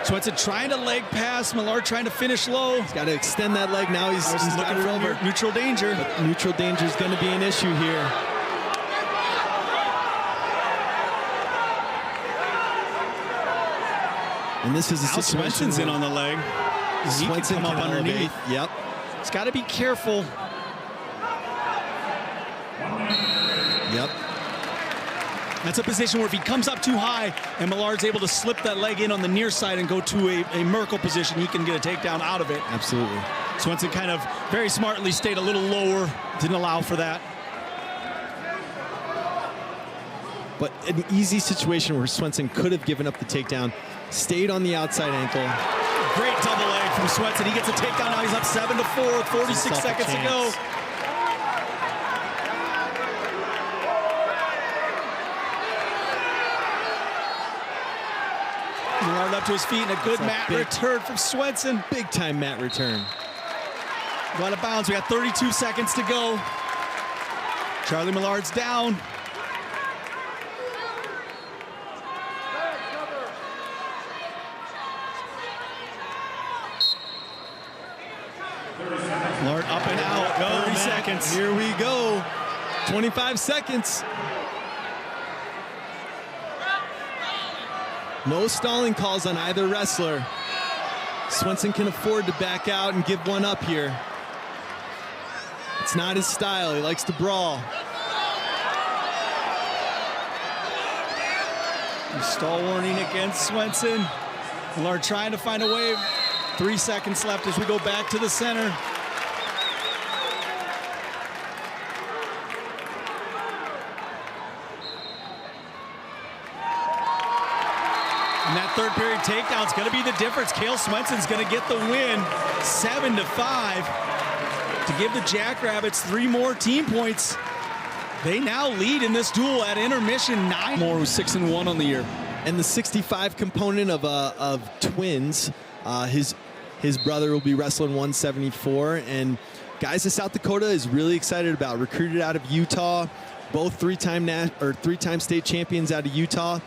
Swenson trying to leg pass, Millard trying to finish low. He's got to extend that leg now. He's looking for over. Neutral danger. But neutral danger is going to be an issue here. And this is a Now situation Swenson's in on the leg. He can come up underneath. Yep. He's got to be careful. Yep. That's a position where if he comes up too high and Millard's able to slip that leg in on the near side and go to a Merkle position, he can get a takedown out of it. Absolutely. Swenson kind of very smartly stayed a little lower, didn't allow for that. But an easy situation where Swenson could have given up the takedown, stayed on the outside ankle. Great double leg from Swenson. He gets a takedown. Now he's up 7-4 with 46 seconds to go. Millard up to his feet and a good mat return from Swenson. Big time mat return. Go out of bounds. We got 32 seconds to go. Charlie Millard's down. Millard up and out. 30 seconds. Here we go. 25 seconds. No stalling calls on either wrestler. Swenson can afford to back out and give one up here. It's not his style. He likes to brawl. Stall warning against Swenson. Millard trying to find a way. 3 seconds left as we go back to the center. And that third period takedown is going to be the difference. Cale Swenson's going to get the win, 7-5, to give the Jackrabbits 3 more team points. They now lead in this duel at intermission. 9 more, 6-1 on the year. And the 65 component of twins, his brother will be wrestling 174. And guys that South Dakota is really excited about. Recruited out of Utah, both three-time state champions out of Utah,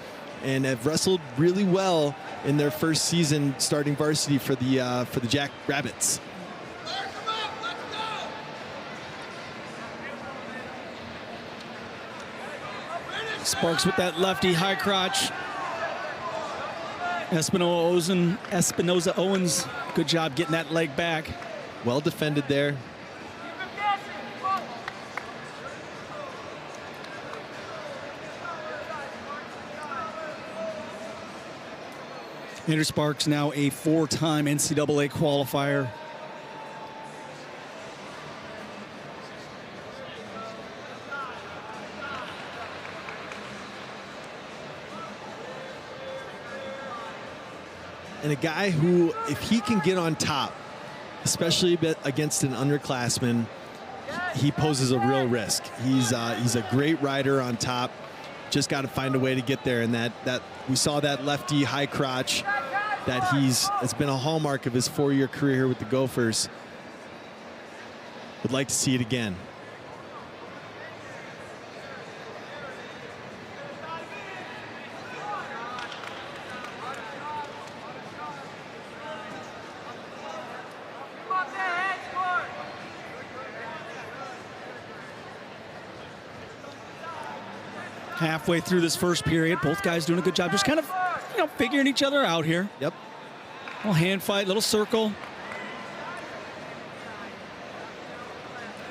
and have wrestled really well in their first season starting varsity for the Jackrabbits. Sparks with that lefty high crotch. Espinoza Owens, good job getting that leg back. Well defended there. Andrew Sparks now a 4-time NCAA qualifier. And a guy who, if he can get on top, especially against an underclassman, he poses a real risk. He's a great rider on top. Just got to find a way to get there. And that we saw that lefty high crotch that it's been a hallmark of his 4-year career here with the Gophers. Would like to see it again. Halfway through this first period, both guys doing a good job, just kind of, figuring each other out here. Yep. Little hand fight, little circle.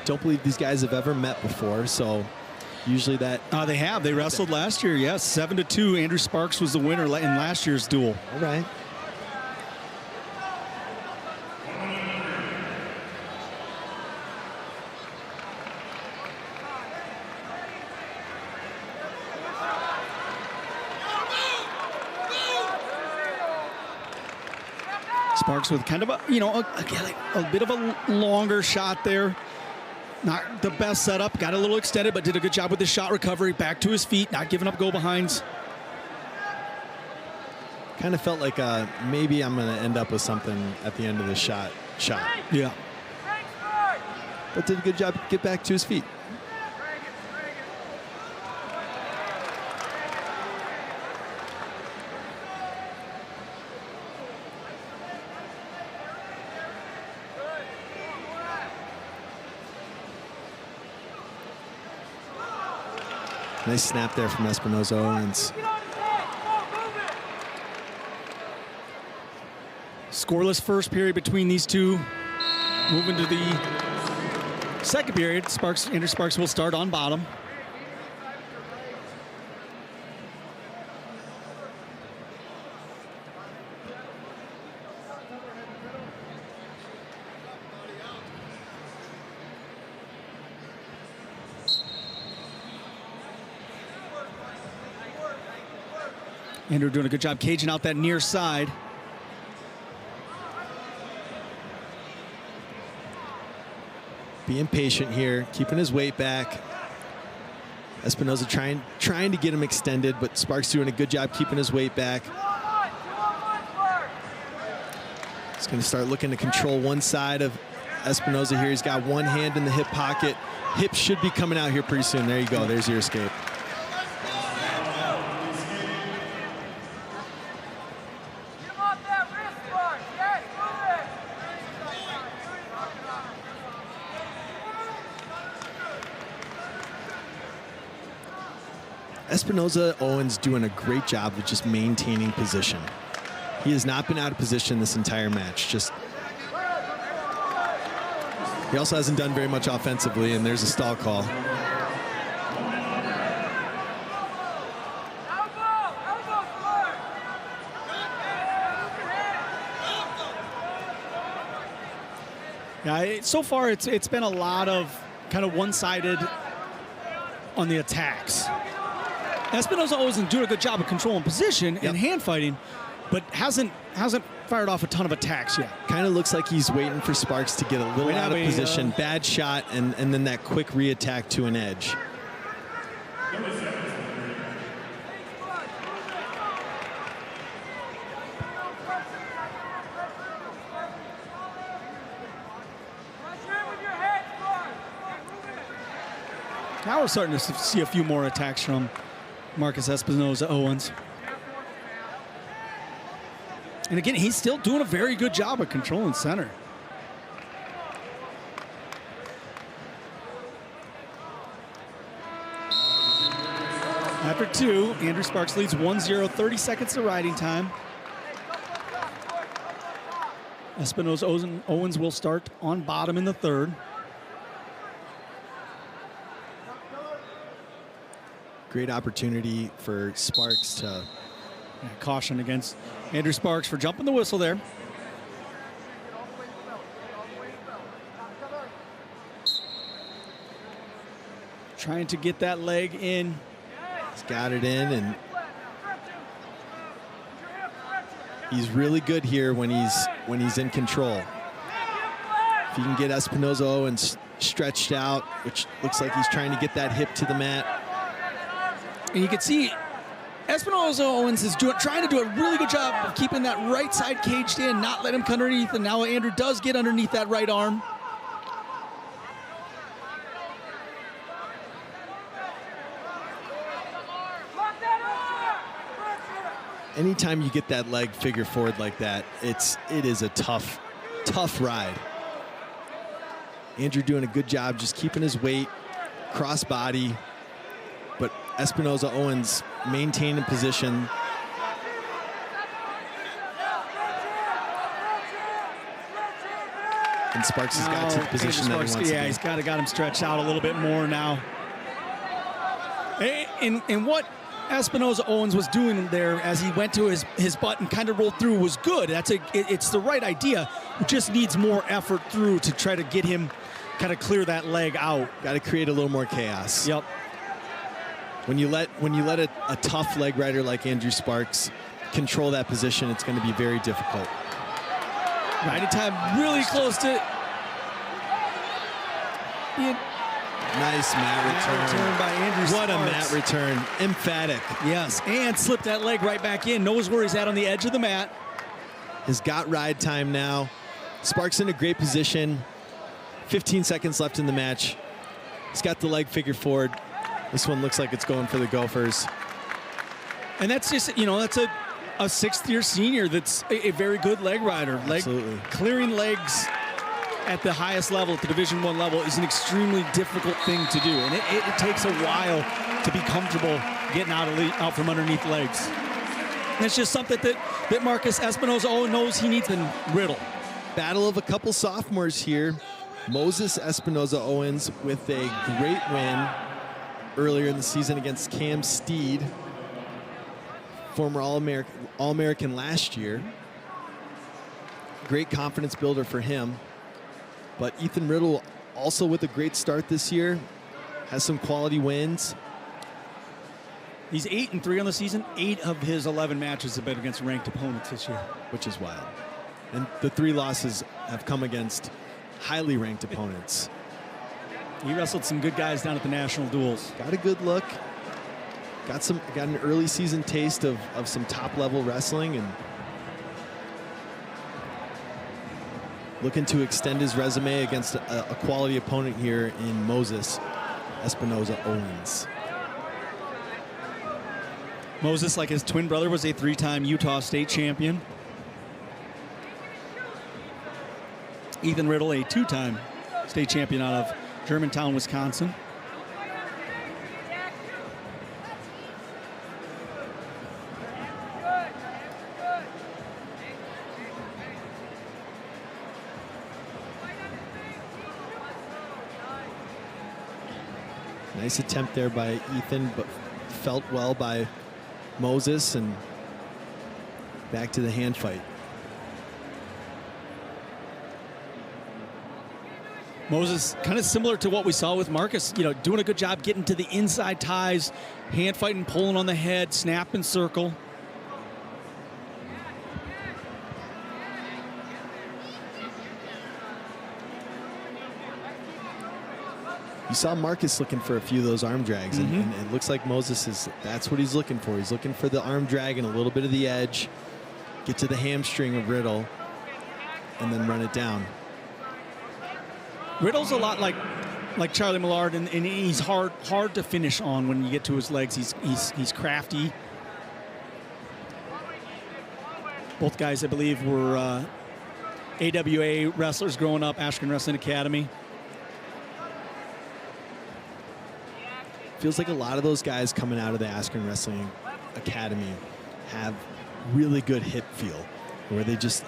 Don't believe these guys have ever met before, so usually that. They have. They wrestled last year, yes. 7-2. Andrew Sparks was the winner in last year's duel. All right. Sparks with kind of a bit of a longer shot there. Not the best setup. Got a little extended, but did a good job with the shot recovery. Back to his feet, not giving up go-behinds. Kind of felt like maybe I'm going to end up with something at the end of the shot. Yeah. But did a good job to get back to his feet. Nice snap there from Espinoza Owens. Scoreless first period between these two. Moving to the second period, Andrew Sparks will start on bottom. Andrew doing a good job caging out that near side. Being patient here, keeping his weight back. Espinoza trying to get him extended, but Sparks doing a good job keeping his weight back. He's going to start looking to control one side of Espinoza here. He's got one hand in the hip pocket. Hips should be coming out here pretty soon. There you go. There's your escape. Espinoza Owens doing a great job of just maintaining position. He has not been out of position this entire match. He also hasn't done very much offensively, and there's a stall call. Yeah, so far it's been a lot of kind of one-sided on the attacks. Espinoza Owens doing a good job of controlling position and hand fighting, but hasn't fired off a ton of attacks yet. Kind of looks like he's waiting for Sparks to get a little out of position. Bad shot, and then that quick re-attack to an edge. Now we're starting to see a few more attacks from Marcus Espinoza Owens. And again, he's still doing a very good job of controlling center. After two, Andrew Sparks leads 1-0, 30 seconds to riding time. Espinoza Owens will start on bottom in the third. Great opportunity for Sparks to... Caution against Andrew Sparks for jumping the whistle there. Trying to get that leg in. He's got it in, and he's really good here when he's in control. If you can get Espinoza Owens stretched out, which looks like he's trying to get that hip to the mat. And you can see Espinoza Owens is trying to do a really good job of keeping that right side caged in, not let him come underneath, and now Andrew does get underneath that right arm. Anytime you get that leg figure forward like that, it is a tough ride. Andrew doing a good job just keeping his weight, cross body, but Espinoza Owens maintaining position. And Sparks has got to the position that he wants to be. Yeah, he's got him stretched out a little bit more now. And what Espinoza Owens was doing there as he went to his butt and kind of rolled through was good. It's the right idea. It just needs more effort through to try to get him kind of clear that leg out. Got to create a little more chaos. Yep. When you let a tough leg rider like Andrew Sparks control that position, it's going to be very difficult. Riding time really close to... Nice mat return by Andrew Sparks. What a mat return. Emphatic. Yes, and slipped that leg right back in. Knows where he's at on the edge of the mat. Has got ride time now. Sparks in a great position. 15 seconds left in the match. He's got the leg figure forward. This one looks like it's going for the Gophers. And that's just, that's a sixth-year senior that's a very good leg rider. Absolutely. Clearing legs at the highest level, at the Division I level, is an extremely difficult thing to do. And it takes a while to be comfortable getting out from underneath legs. And it's just something that Marcus Espinoza knows he needs in Riddle. Battle of a couple sophomores here. Moses Espinoza Owens with a great win earlier in the season against Cam Steed, former All-American last year. Great confidence builder for him. But Ethan Riddle also with a great start this year, has some quality wins. He's 8-3 on the season. 8 of his 11 matches have been against ranked opponents this year, which is wild. And the 3 losses have come against highly ranked opponents. He wrestled some good guys down at the national duels. Got a good look. Got an early season taste of some top level wrestling, and looking to extend his resume against a quality opponent here in Moses Espinoza Owens. Moses, like his twin brother, was a 3-time Utah State champion. Ethan Riddle, a 2-time state champion out of Germantown, Wisconsin. Nice attempt there by Ethan, but felt well by Moses, and back to the hand fight. Moses, kind of similar to what we saw with Marcus, you know, doing a good job getting to the inside ties, hand fighting, pulling on the head, snap and circle. You saw Marcus looking for a few of those arm drags, and it looks like Moses that's what he's looking for. He's looking for the arm drag and a little bit of the edge, get to the hamstring of Riddle, and then run it down. Riddle's a lot like Charlie Millard, and he's hard to finish on when you get to his legs. He's crafty. Both guys, I believe, were AWA wrestlers growing up, Ashland Wrestling Academy. Feels like a lot of those guys coming out of the Askren Wrestling Academy have really good hip feel, where they just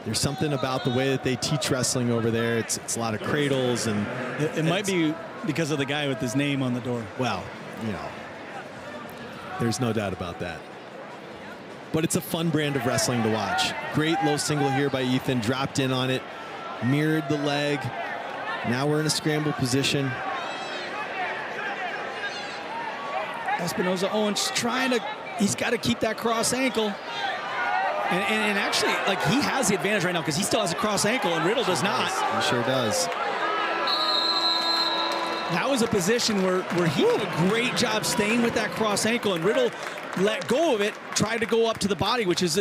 there's something about the way that they teach wrestling over there. It's a lot of cradles, and it might be because of the guy with his name on the door. Well, you know, there's no doubt about that. But it's a fun brand of wrestling to watch. Great low single here by Ethan, dropped in on it, mirrored the leg. Now we're in a scramble position. Espinoza Owens he's got to keep that cross ankle. And actually, like, he has the advantage right now because he still has a cross ankle and Riddle does not. He sure does. That was a position where he did a great job staying with that cross ankle, and Riddle let go of it, tried to go up to the body, which is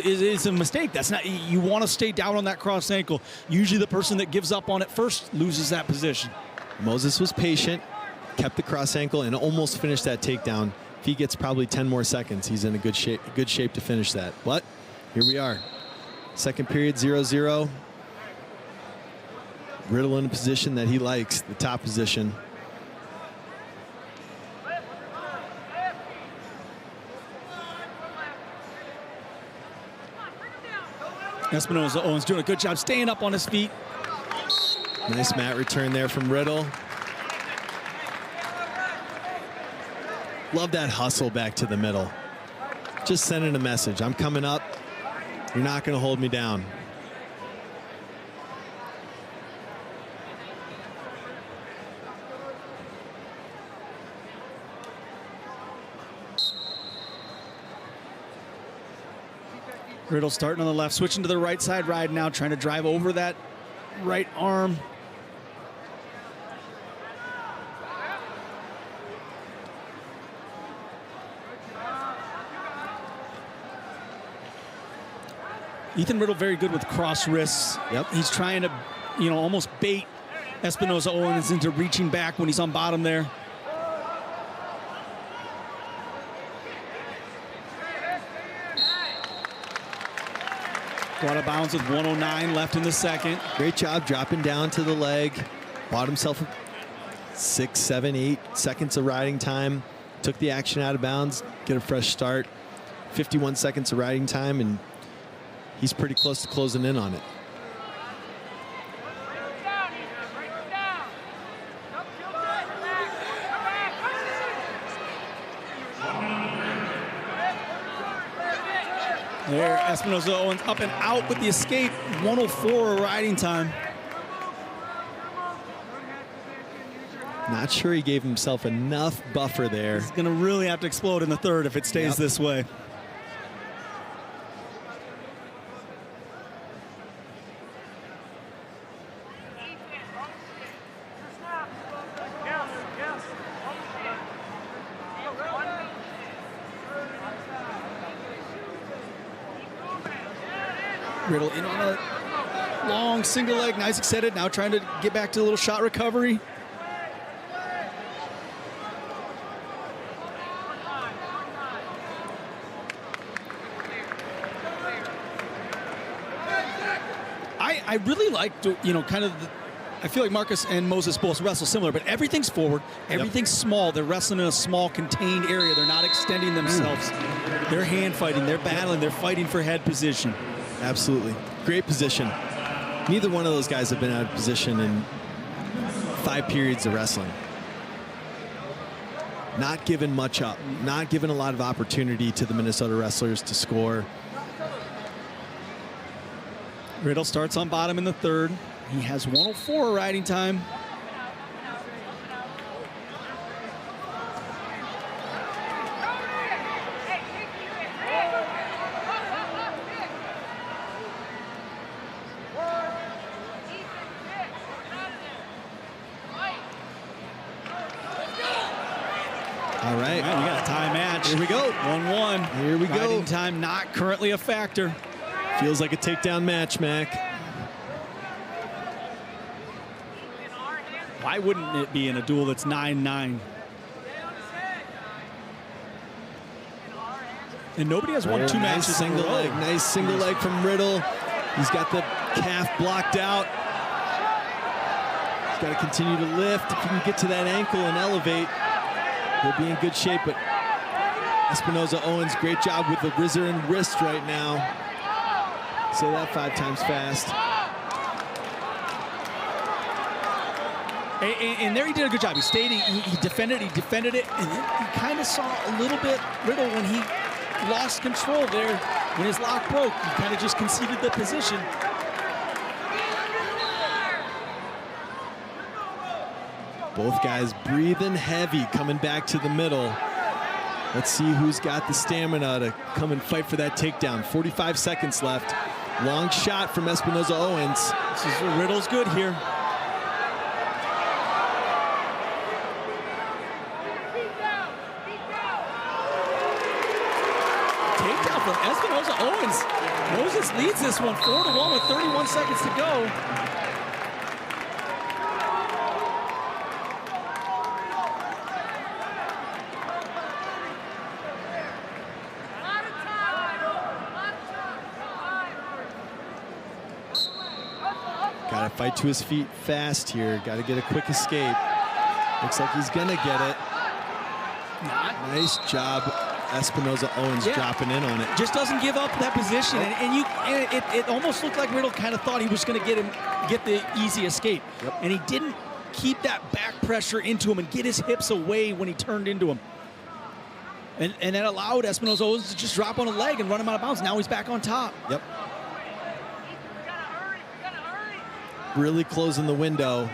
a mistake. That's not, you want to stay down on that cross ankle. Usually the person that gives up on it first loses that position. Moses was patient, kept the cross ankle, and almost finished that takedown. If he gets probably 10 more seconds, he's in a good shape to finish that. But here we are. Second period, 0-0. Riddle in a position that he likes, the top position. Espinoza Owens doing a good job staying up on his feet. Nice mat return there from Riddle. Love that hustle back to the middle. Just sending a message. I'm coming up. You're not going to hold me down. Riddle starting on the left, switching to the right side ride now, trying to drive over that right arm. Ethan Riddle very good with cross wrists. Yep. He's trying to, almost bait Espinoza Owens into reaching back when he's on bottom there. Go out of bounds with 1:09 left in the second. Great job dropping down to the leg. Bought himself 6, 7, 8 seconds of riding time. Took the action out of bounds. Get a fresh start. 51 seconds of riding time, and he's pretty close to closing in on it. There, Espinosa Owens up and out with the escape. 104 riding time. Not sure he gave himself enough buffer there. He's going to really have to explode in the third if it stays this way. Riddle in on a long single leg. Nice extended. Now trying to get back to a little shot recovery. I really like, kind of I feel like Marcus and Moses both wrestle similar, but everything's forward, everything's small. They're wrestling in a small, contained area. They're not extending themselves. They're hand fighting, they're battling, they're fighting for head position. Absolutely. Great position. Neither one of those guys have been out of position in 5 periods of wrestling. Not giving much up, not giving a lot of opportunity to the Minnesota wrestlers to score. Riddle starts on bottom in the third. He has 104 riding time. All right. We got a tie match. Here we go. 1-1. Here we go. Riding time not currently a factor. Feels like a takedown match, Mac. Why wouldn't it be in a duel that's 9-9? And nobody has won 2 matches nice single leg. Nice single leg from Riddle. He's got the calf blocked out. He's got to continue to lift. If he can get to that ankle and elevate, he'll be in good shape. But Espinosa Owens, great job with the riser and wrist right now. Say that 5 times fast. And there he did a good job. He stayed, he defended it, and then you kind of saw a little bit Riddle when he lost control there. When his lock broke, he kind of just conceded the position. Both guys breathing heavy, coming back to the middle. Let's see who's got the stamina to come and fight for that takedown. 45 seconds left. Long shot from Espinosa Owens. This is where Riddle's good here. Takedown from Espinosa Owens. Moses leads this one 4-1 with 31 seconds to go. Got to fight to his feet fast here. Got to get a quick escape. Looks like he's going to get it. Nice job, Espinosa Owens dropping in on it. Just doesn't give up that position, and it almost looked like Riddle kind of thought he was going to get the easy escape, and he didn't keep that back pressure into him and get his hips away when he turned into him, and that allowed Espinosa Owens to just drop on a leg and run him out of bounds. Now he's back on top. Yep. Really closing the window.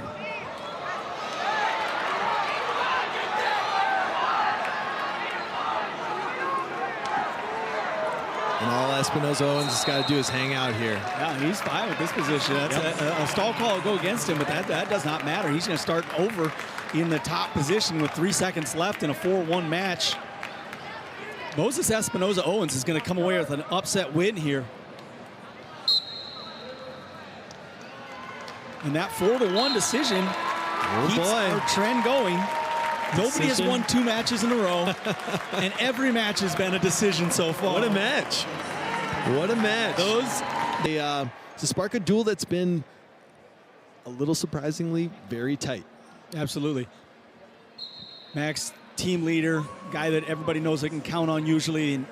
And all Espinosa Owens has got to do is hang out here. Yeah, he's fine with this position. That's a stall call will go against him, but that does not matter. He's going to start over in the top position with 3 seconds left in a 4-1 match. Moses Espinosa Owens is going to come away with an upset win here. And that 4-1 decision keeps our trend going. Nobody has won 2 matches in a row, and every match has been a decision so far. What a match. What a match. It's a Sparka duel that's been a little surprisingly very tight. Absolutely. Max, team leader, guy that everybody knows they can count on usually. And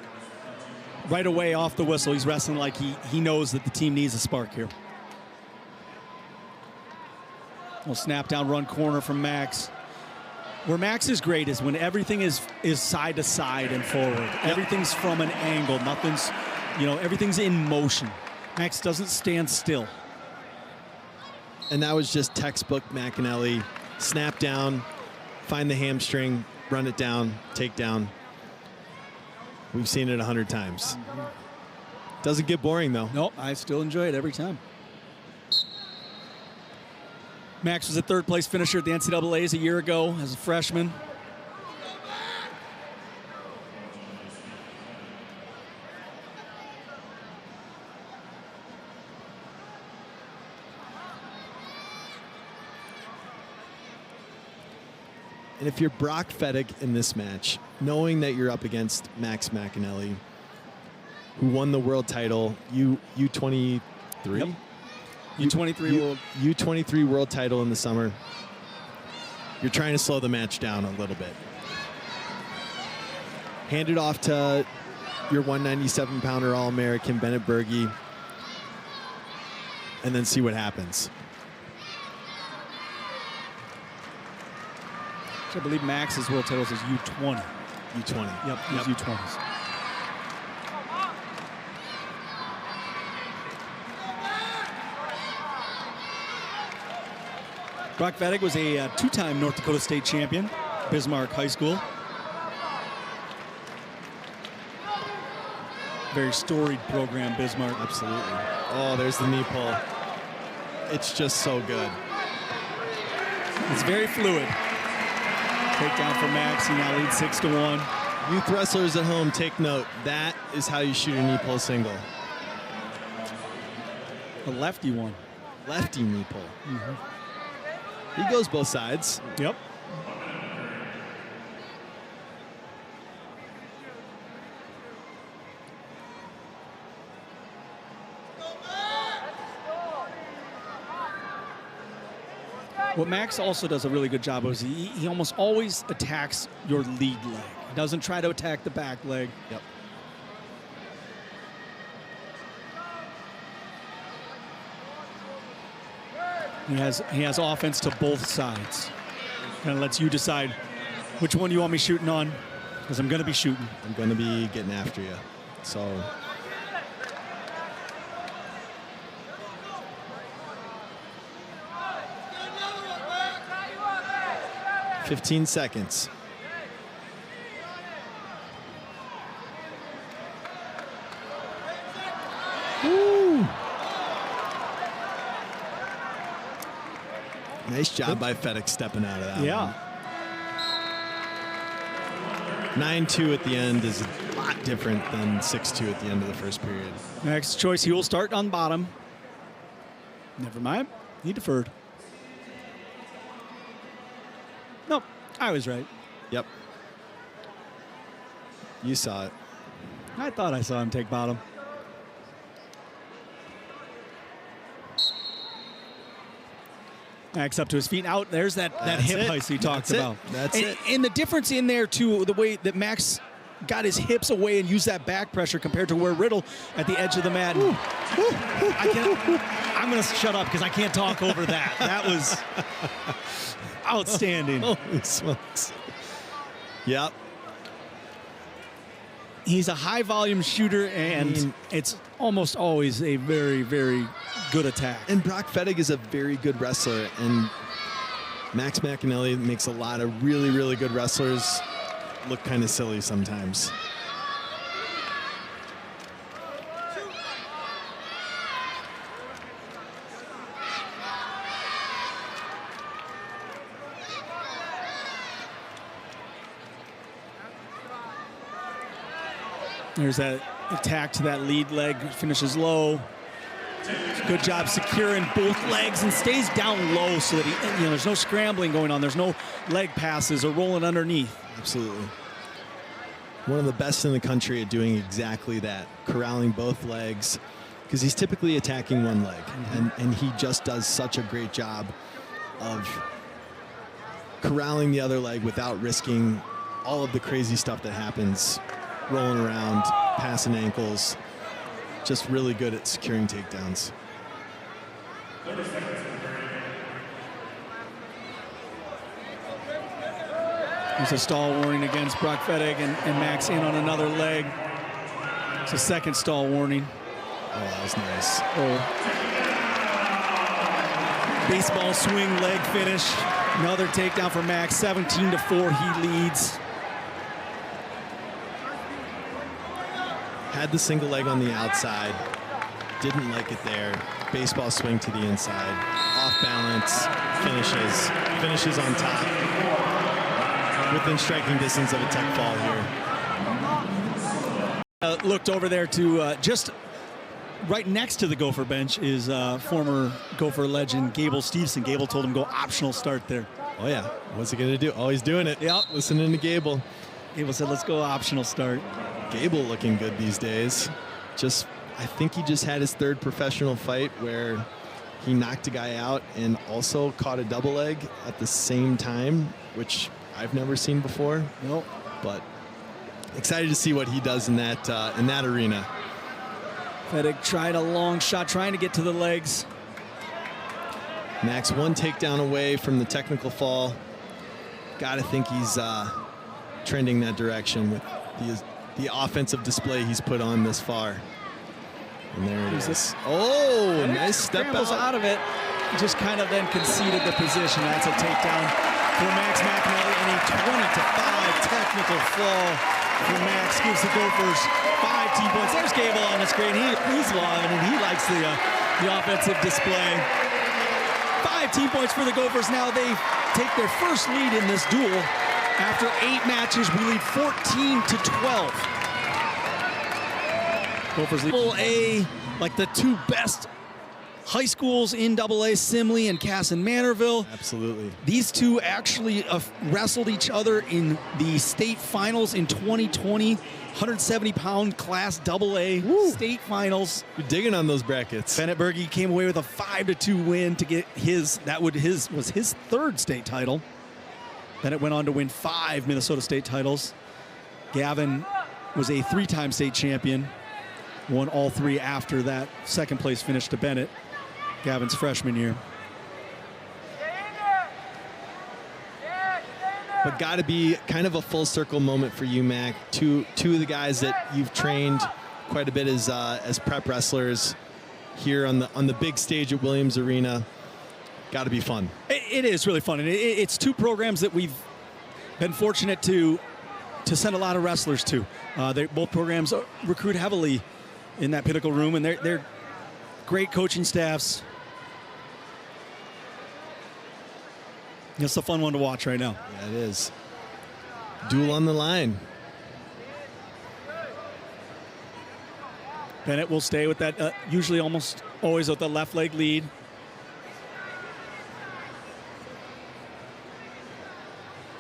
right away off the whistle. He's wrestling like he knows that the team needs a spark here. We'll snap down, run corner from Max. Where Max is great is when everything is side to side and forward. Yep. Everything's from an angle. Nothing's, everything's in motion. Max doesn't stand still. And that was just textbook McAnally. Snap down, find the hamstring, run it down, take down. We've seen it 100 times. Doesn't get boring, though. Nope, I still enjoy it every time. Max was a third-place finisher at the NCAAs a year ago as a freshman. And if you're Brock Fettig in this match, knowing that you're up against Max McAnally, who won the world title, U23? Yep. U23 world. U23 world title in the summer. You're trying to slow the match down a little bit. Hand it off to your 197-pounder All-American, Bennett Berge, and then see what happens. I believe Max's world title is U20. U20. Yep, he's U20s. Brock Fettig was a two-time North Dakota State champion, Bismarck High School. Very storied program, Bismarck. Absolutely. Oh, there's the knee pull. It's just so good. It's very fluid. Takedown for Max. He now leads 6-1. Youth wrestlers at home, take note. That is how you shoot a knee pull single. A lefty one. Lefty knee pull. He goes both sides. Yep. What Max also does a really good job of is he almost always attacks your lead leg. He doesn't try to attack the back leg. Yep. He has offense to both sides. Kind of lets you decide which one you want me shooting on, because I'm going to be shooting. I'm going to be getting after you. So 15 seconds. Woo. Nice job by Fettig stepping out of that one. 9-2 at the end is a lot different than 6-2 at the end of the first period. Next choice, he will start on bottom. Never mind. He deferred. Nope, I was right. Yep. You saw it. I thought I saw him take bottom. Max up to his feet. Out. There's that hip heist he talked about. That's it. And the difference in there, too, the way that Max got his hips away and used that back pressure compared to where Riddle at the edge of the mat. I'm going to shut up because I can't talk over that. That was outstanding. Holy smokes. Yep. He's a high-volume shooter, and it's almost always a very, very good attack. And Brock Fettig is a very good wrestler, and Max McAnally makes a lot of really, really good wrestlers look kind of silly sometimes. There's that attack to that lead leg, finishes low. Good job securing both legs and stays down low so that there's no scrambling going on. There's no leg passes or rolling underneath. Absolutely. One of the best in the country at doing exactly that, corralling both legs, because he's typically attacking one leg, and he just does such a great job of corralling the other leg without risking all of the crazy stuff that happens rolling around. passing ankles. Just really good at securing takedowns. There's a stall warning against Brock Fettig and Max in on another leg. It's a second stall warning. Oh, that was nice. Baseball swing leg finish. Another takedown for Max. 17-4, he leads. Had the single leg on the outside. Didn't like it there. Baseball swing to the inside. Off balance. Finishes on top. Within striking distance of a tech fall here. Looked over there to just right next to the Gopher bench is former Gopher legend Gable Steveson. Gable told him go optional start there. Oh yeah, what's he gonna do? Oh, he's doing it. Yep. Listening to Gable. Gable said, let's go optional start. Gable looking good these days. I think he just had his third professional fight where he knocked a guy out and also caught a double leg at the same time, which I've never seen before. Nope. But excited to see what he does in that arena. Fettig tried a long shot, trying to get to the legs. Max one takedown away from the technical fall. Got to think he's trending that direction with the offensive display he's put on this far. And there it is. Oh, nice step out of it. Just kind of then conceded the position. That's a takedown for Max McAnally, and a 20-5 technical fall for Max gives the Gophers 5 team points. There's Gable on the screen. He's loving it. He likes the offensive display. 5 team points for the Gophers. Now they take their first lead in this duel. After 8 matches, we lead 14-12. Gophers lead A, like the 2 best high schools in AA, Simley and Casson Manorville. Absolutely. These 2 actually wrestled each other in the state finals in 2020. 170-pound class AA state finals. You're digging on those brackets. Bennett Berge came away with a 5-2 win to get his 3rd state title. Bennett went on to win 5 Minnesota state titles. Gavin was a 3-time state champion. Won all 3 after that second place finish to Bennett, Gavin's freshman year. But got to be kind of a full circle moment for you, Mac. Two of the guys that you've trained quite a bit as prep wrestlers here on the big stage at Williams Arena. Got to be fun. It is really fun, and it's 2 programs that we've been fortunate to send a lot of wrestlers to. Both programs recruit heavily in that Pinnacle room, and they're great coaching staffs. It's a fun one to watch right now. Yeah, it is. Duel on the line. Bennett will stay with that, usually almost always with the left leg lead.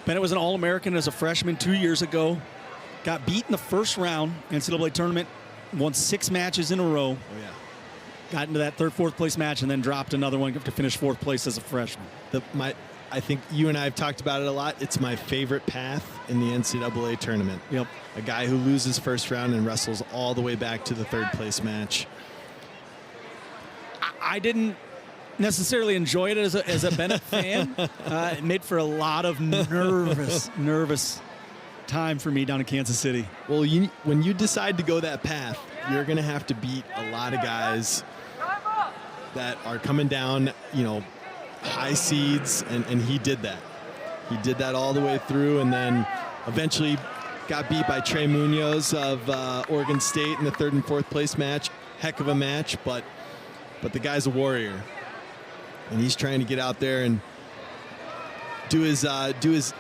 Bennett was an All-American as a freshman 2 years ago. Got beat in the first round NCAA tournament. Won 6 matches in a row. Oh, yeah. Got into that 3rd, 4th place match and then dropped another one to finish 4th place as a freshman. I think you and I have talked about it a lot. It's my favorite path in the NCAA tournament. Yep. A guy who loses first round and wrestles all the way back to the 3rd place match. I didn't necessarily enjoy it as a Bennett fan. It made for a lot of nervous time for me down in Kansas City. Well, when you decide to go that path, you're going to have to beat a lot of guys that are coming down, high seeds, and he did that. He did that all the way through, and then eventually got beat by Trey Munoz of Oregon State in the 3rd and 4th place match. Heck of a match, but the guy's a warrior, and he's trying to get out there and do his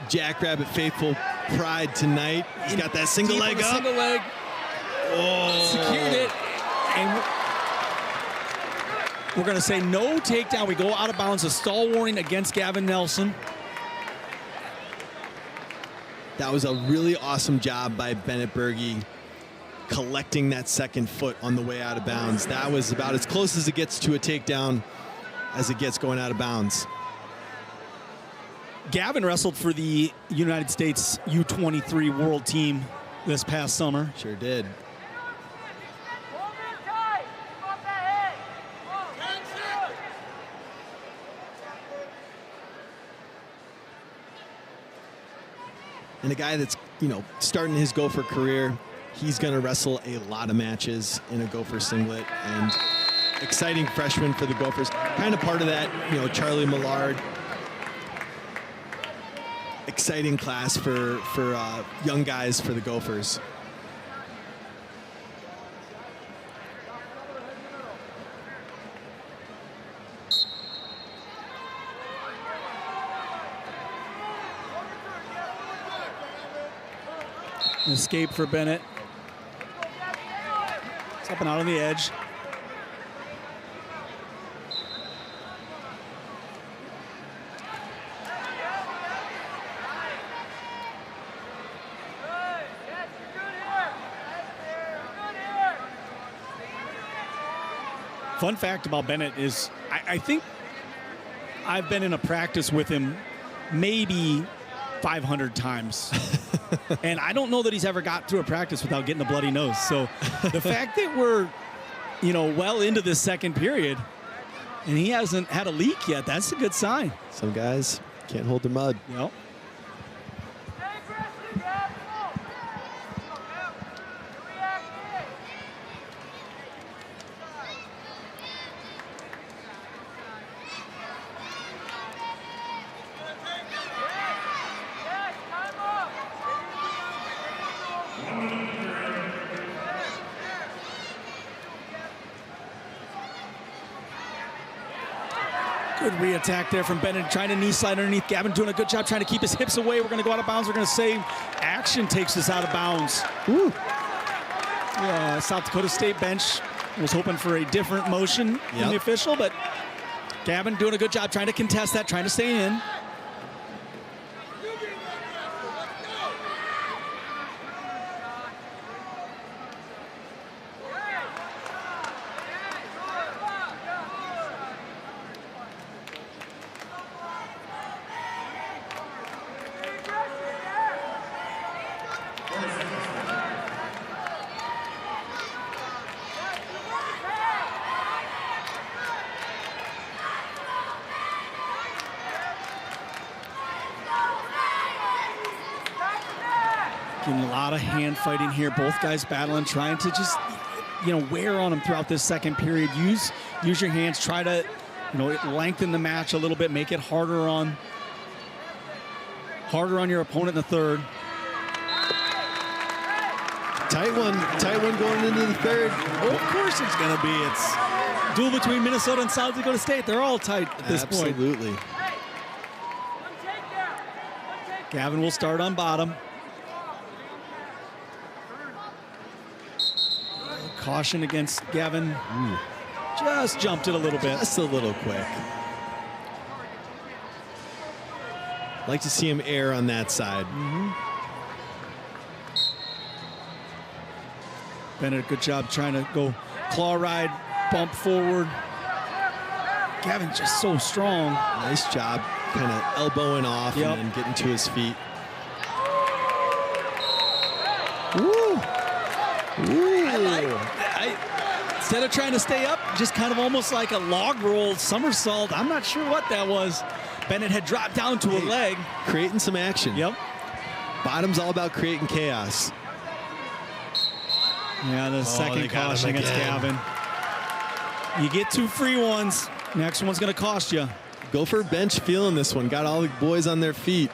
Jackrabbit faithful pride tonight. He's got that single leg up. Single leg. Oh. Secured it. And we're going to say no takedown. We go out of bounds. A stall warning against Gavin Nelson. That was a really awesome job by Bennett Berge collecting that second foot on the way out of bounds. That was about as close as it gets to a takedown as it gets going out of bounds. Gavin wrestled for the United States U23 World Team this past summer. Sure did. and a guy that's, starting his Gopher career. He's going to wrestle a lot of matches in a Gopher singlet, and exciting freshman for the Gophers. Kind of part of that, Charlie Millard. Exciting class for young guys for the Gophers. Escape for Bennett. It's up and out on the edge. Fun fact about Bennett is I think I've been in a practice with him maybe 500 times. And I don't know that he's ever got through a practice without getting a bloody nose. So the fact that we're, well into this second period and he hasn't had a leak yet, that's a good sign. Some guys can't hold their mud. Yep. Good re-attack there from Bennett, trying to knee slide underneath. Gavin doing a good job trying to keep his hips away. We're going to go out of bounds. We're going to save. Action takes us out of bounds. Woo. Yeah, South Dakota State bench was hoping for a different motion than the official, but Gavin doing a good job trying to contest that, trying to stay in. Getting a lot of hand fighting here. Both guys battling, trying to just, wear on them throughout this second period. Use your hands. Try to, lengthen the match a little bit. Make it harder on your opponent in the third. Tight one going into the third. Oh, of course it's going to be. It's duel between Minnesota and South Dakota State. They're all tight at this point. Absolutely. Gavin will start on bottom. Caution against Gavin. Ooh. Just jumped it a little bit. Just a little quick. Like to see him err on that side. Bennett, good job trying to go claw ride, bump forward. Gavin just so strong. Nice job kind of elbowing off and then getting to his feet. Woo! Ooh. Instead of trying to stay up, just kind of almost like a log roll somersault. I'm not sure what that was. Bennett had dropped down to a leg. Creating some action. Yep. Bottom's all about creating chaos. Yeah, the second caution against Gavin. You get 2 free ones. Next one's going to cost you. Gopher bench feeling this one. Got all the boys on their feet.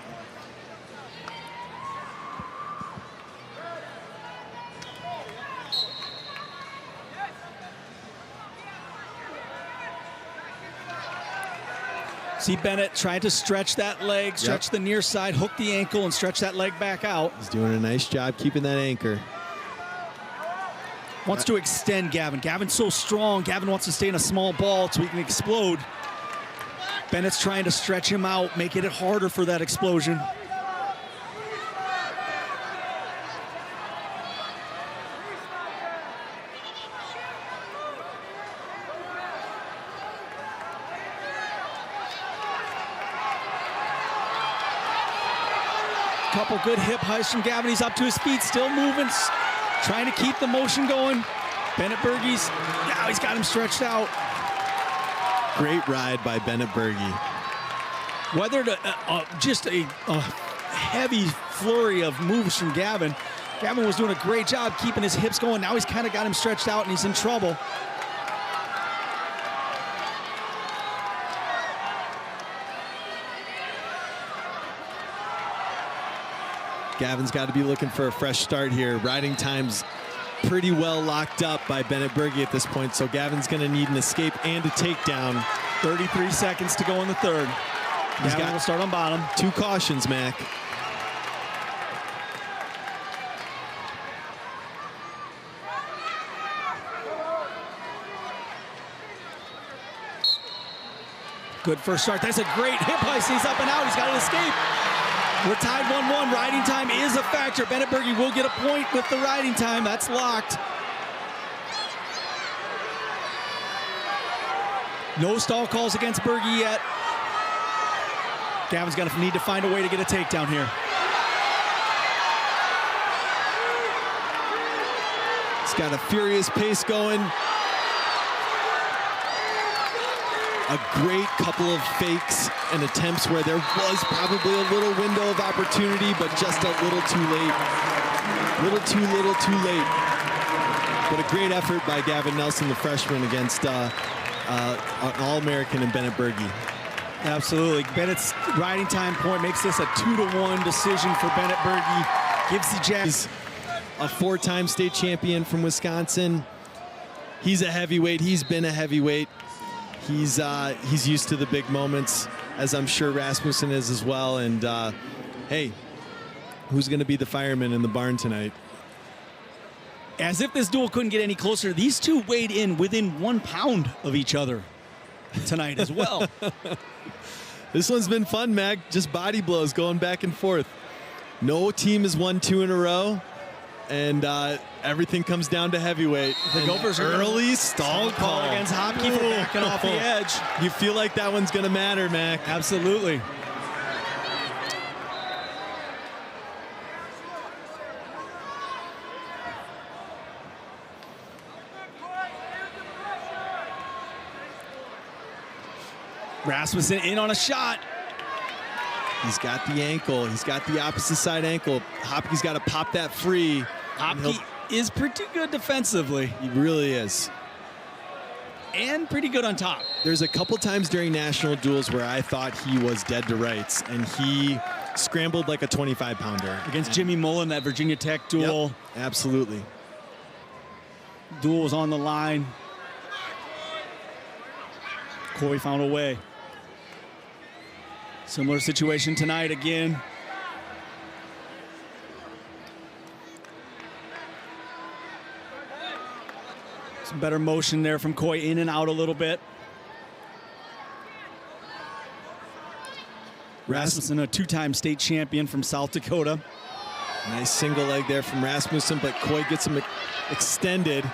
See Bennett trying to stretch that leg, stretch the near side, hook the ankle, and stretch that leg back out. He's doing a nice job keeping that anchor. Wants to extend Gavin. Gavin's so strong. Gavin wants to stay in a small ball so he can explode. Bennett's trying to stretch him out, making it harder for that explosion. Couple good hip heists from Gavin. He's up to his feet, still moving, trying to keep the motion going. Bennett Berge's, now he's got him stretched out. Great ride by Bennett Berge. Weathered just a heavy flurry of moves from Gavin. Gavin was doing a great job keeping his hips going. Now he's kind of got him stretched out and he's in trouble. Gavin's got to be looking for a fresh start here. Riding time's pretty well locked up by Bennett Berge at this point, so Gavin's going to need an escape and a takedown. 33 seconds to go in the third. Gavin will start on bottom. 2 cautions, Mac. Good first start. That's a great hip heist. He's up and out. He's got an escape. We're tied 1-1. Riding time is a factor. Bennett Berge will get a point with the riding time. That's locked. No stall calls against Berge yet. Gavin's going to need to find a way to get a takedown here. He's got a furious pace going. A great couple of fakes and attempts where there was probably a little window of opportunity, but just a little too late. Little too late. But a great effort by Gavin Nelson, the freshman, against an All-American in Bennett Berge. Absolutely. Bennett's riding time point makes this a 2-1 decision for Bennett Berge. Gives the Jacks. A 4-time state champion from Wisconsin. He's a heavyweight. He's been a heavyweight. He's used to the big moments, as I'm sure Rasmussen is as well. And hey, who's going to be the fireman in the barn tonight? As if this duel couldn't get any closer, these two weighed in within 1 pound of each other tonight as well. This one's been fun, Mac. Just body blows going back and forth. No team has won 2 in a row. And everything comes down to heavyweight. The Gophers are early stall call against Hopke for backing off the edge. You feel like that one's going to matter, Mac. Absolutely. Rasmussen in on a shot. He's got the ankle. He's got the opposite side ankle. Hopke's got to pop that free. Hopke is pretty good defensively. He really is. And pretty good on top. There's a couple times during national duels where I thought he was dead to rights, and he scrambled like a 25-pounder. Against Jimmy Mullen, that Virginia Tech duel. Yep, absolutely. Duel was on the line. Coy found a way. Similar situation tonight again. Some better motion there from Coy, in and out a little bit. Rasmussen, a 2-time state champion from South Dakota. Nice single leg there from Rasmussen, but Coy gets him extended.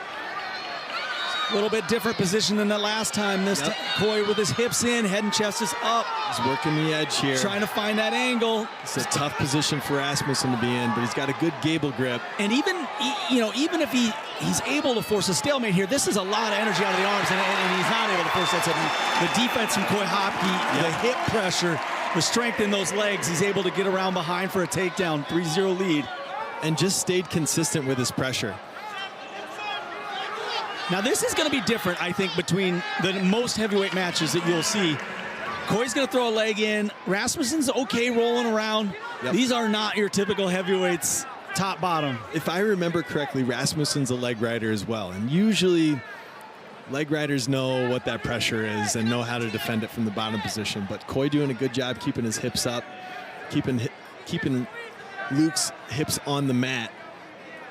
A little bit different position than the last time. This time, Coy with his hips in, head and chest is up. He's working the edge here. Trying to find that angle. It's a tough position for Rasmussen to be in, but he's got a good gable grip. And even if he's able to force a stalemate here, this is a lot of energy out of the arms, and he's not able to force that. So the defense from Coy Hopke, the hip pressure, the strength in those legs, he's able to get around behind for a takedown, 3-0 lead. And just stayed consistent with his pressure. Now this is going to be different, I think, between the most heavyweight matches that you'll see. Coy's going to throw a leg in. Rasmussen's okay rolling around. Yep. These are not your typical heavyweights, top, bottom. If I remember correctly, Rasmussen's a leg rider as well. And usually leg riders know what that pressure is and know how to defend it from the bottom position. But Coy doing a good job keeping his hips up, keeping Luke's hips on the mat.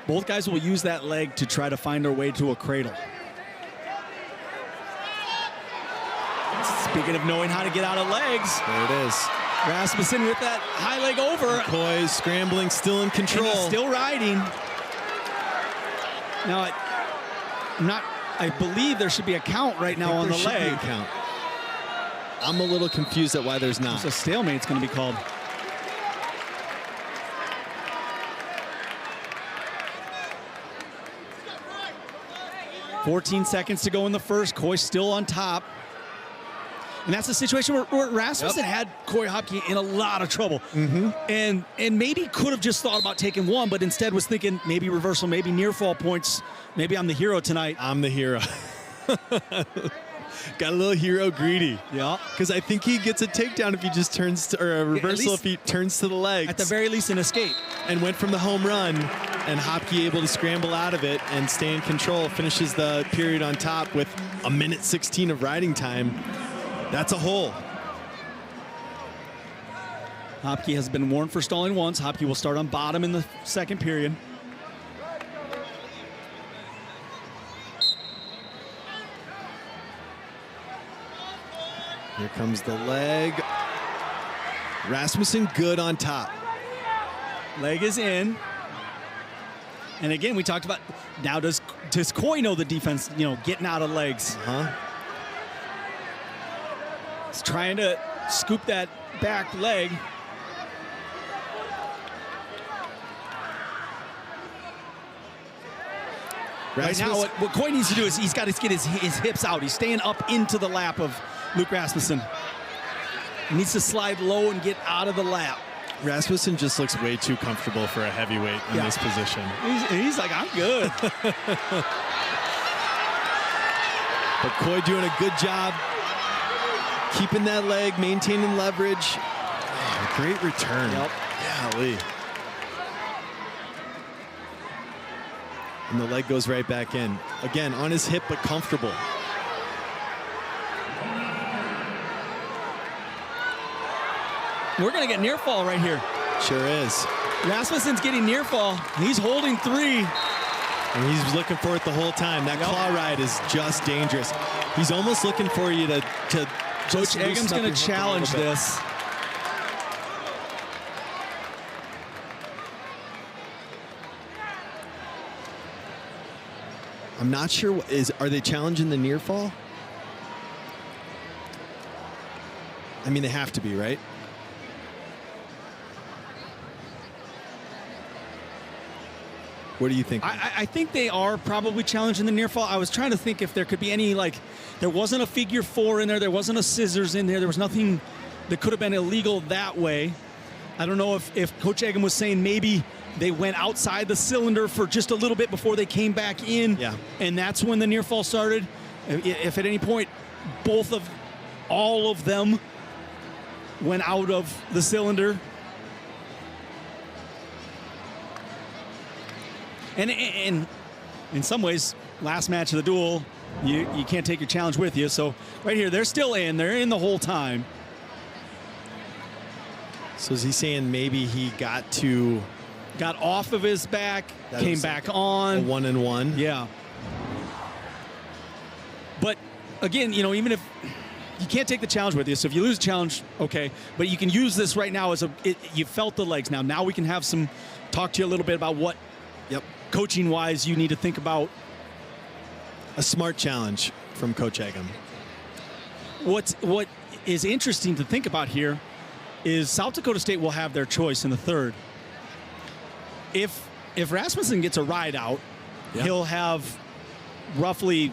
Both guys will use that leg to try to find their way to a cradle. Speaking of knowing how to get out of legs. There it is. Rasmussen with that high leg over. Coy scrambling, still in control. And he's still riding. Now, I believe there should be a count right now on the leg. Be a count. I'm a little confused at why there's not. So stalemate's going to be called. .14 seconds to go in the first. Coy still on top. And that's a situation where Rasmussen had Corey Hopke in a lot of trouble. And maybe could have just thought about taking one, but instead was thinking maybe reversal, maybe near fall points. Maybe I'm the hero tonight. I'm the hero. Got a little hero greedy. Yeah. Because I think he gets a takedown if he just turns to, or a reversal if he turns to the legs. At the very least, an escape. And went from the home run, and Hopke able to scramble out of it and stay in control. Finishes the period on top with 1:16 of riding time. That's a hole. Hopke has been warned for stalling once. Hopke will start on bottom in the second period. Here comes the leg. Rasmussen good on top. Leg is in. And again, we talked about, now does Coy know the defense, getting out of legs? He's trying to scoop that back leg. Right now, what Coy needs to do is he's got to get his hips out. He's staying up into the lap of Luke Rasmussen. He needs to slide low and get out of the lap. Rasmussen just looks way too comfortable for a heavyweight in this position. He's like, I'm good. But Coy doing a good job keeping that leg, maintaining leverage. Oh, great return. Yep. Golly. And the leg goes right back in. Again, on his hip, but comfortable. We're going to get near fall right here. Sure is. Rasmussen's getting near fall. He's holding 3. And he's looking for it the whole time. That claw ride is just dangerous. He's almost looking for you to Coach Eggum's going to challenge this. I'm not sure. Are they challenging the near fall? I mean, they have to be, right? What do you think? I think they are probably challenging the near fall. I was trying to think if there could be any, there wasn't a figure 4 in there. There wasn't a scissors in there. There was nothing that could have been illegal that way. I don't know if Coach Eggum was saying maybe they went outside the cylinder for just a little bit before they came back in. Yeah. And that's when the near fall started. If at any point all of them went out of the cylinder. And in some ways, last match of the duel, you can't take your challenge with you. So right here, they're still in. They're in the whole time. So is he saying maybe he got off of his back, came back on. A 1-and-1? Yeah. But again, even if you can't take the challenge with you, so if you lose the challenge, okay. But you can use this right now as you felt the legs now. Now we can have talk to you a little bit about what coaching-wise you need to think about. A smart challenge from Coach Eggum. What is interesting to think about here is South Dakota State will have their choice in the third. If Rasmussen gets a ride out, he'll have roughly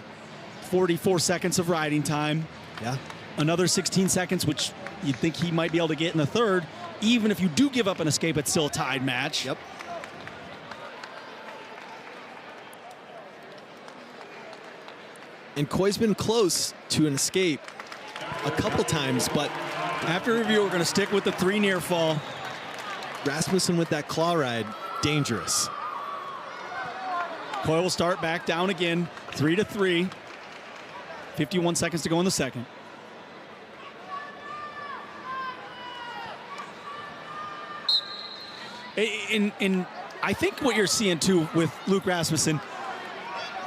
44 seconds of riding time. Yeah. Another 16 seconds, which you'd think he might be able to get in the third. Even if you do give up an escape, it's still a tied match. Yep. And Coy's been close to an escape a couple times, but after review, we're going to stick with the 3 near fall. Rasmussen with that claw ride, dangerous. Coy will start back down again, 3-3. 51 seconds to go in the second. And I think what you're seeing too with Luke Rasmussen,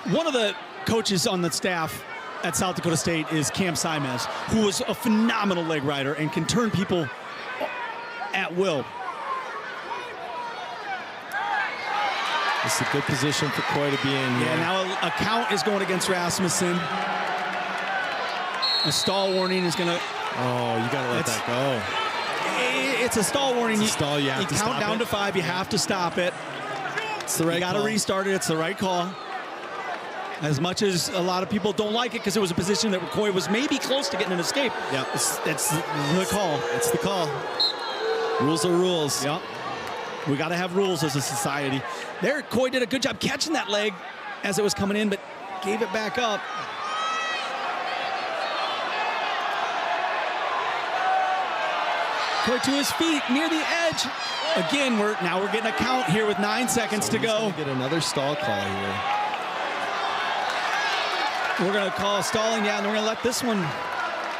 one of the coaches on the staff at South Dakota State is Cam Simez, who was a phenomenal leg rider and can turn people at will. This is a good position for Coy to be in here. Yeah, now a count is going against Rasmussen. A stall warning is going to... Oh, you got to let that go. It's a stall warning. It's a stall, you have to count down it. to 5, you have to stop it. It's the right You got to call. restart it. It's the right call. As much as a lot of people don't like it because it was a position that McCoy was maybe close to getting an escape. Yeah, That's the call. It's the call. Rules are rules. Yep. We got to have rules as a society. There, Coy did a good job catching that leg as it was coming in, but gave it back up. Coy to his feet near the edge. Again, we're getting a count here with 9 seconds to go. Get another stall call here. We're going to call stalling down, and we're going to let this one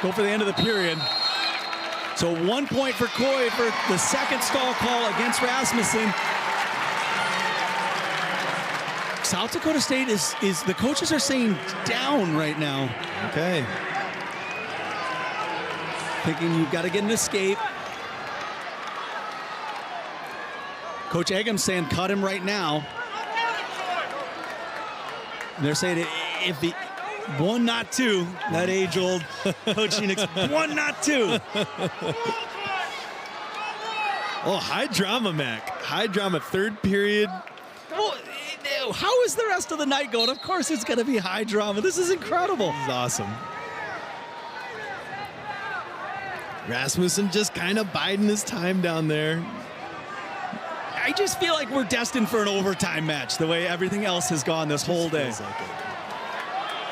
go for the end of the period. So 1 point for Coy for the second stall call against Rasmussen. South Dakota State is the coaches are saying down right now. Okay. Thinking you've got to get an escape. Coach Eggum's saying cut him right now. And they're saying if the one, not two, that age-old coaching, one, not two. Oh, high drama, Mac. High drama, third period. Well, how is the rest of the night going? Of course it's going to be high drama. This is incredible. This is awesome. Rasmussen just kind of biding his time down there. I just feel like we're destined for an overtime match, the way everything else has gone this whole day. Feels like it.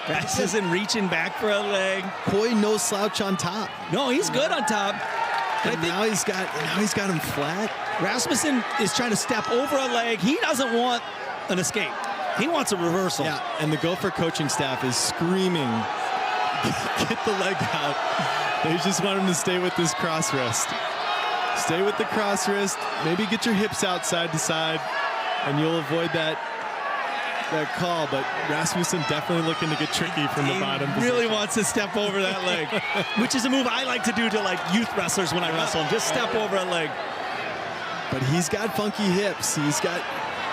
Rasmussen reaching back for a leg. Coy no slouch on top. No, he's good on top. And now he's got him flat. Rasmussen is trying to step over a leg. He doesn't want an escape. He wants a reversal. Yeah, and the Gopher coaching staff is screaming, get the leg out. They just want him to stay with this cross wrist. Stay with the cross wrist. Maybe get your hips out side to side, and you'll avoid that call. But Rasmussen definitely looking to get tricky from the bottom He really position. wants to step over that leg, which is a move I like to do to like youth wrestlers when I wrestle them. Just step over a leg. But he's got funky hips. He's got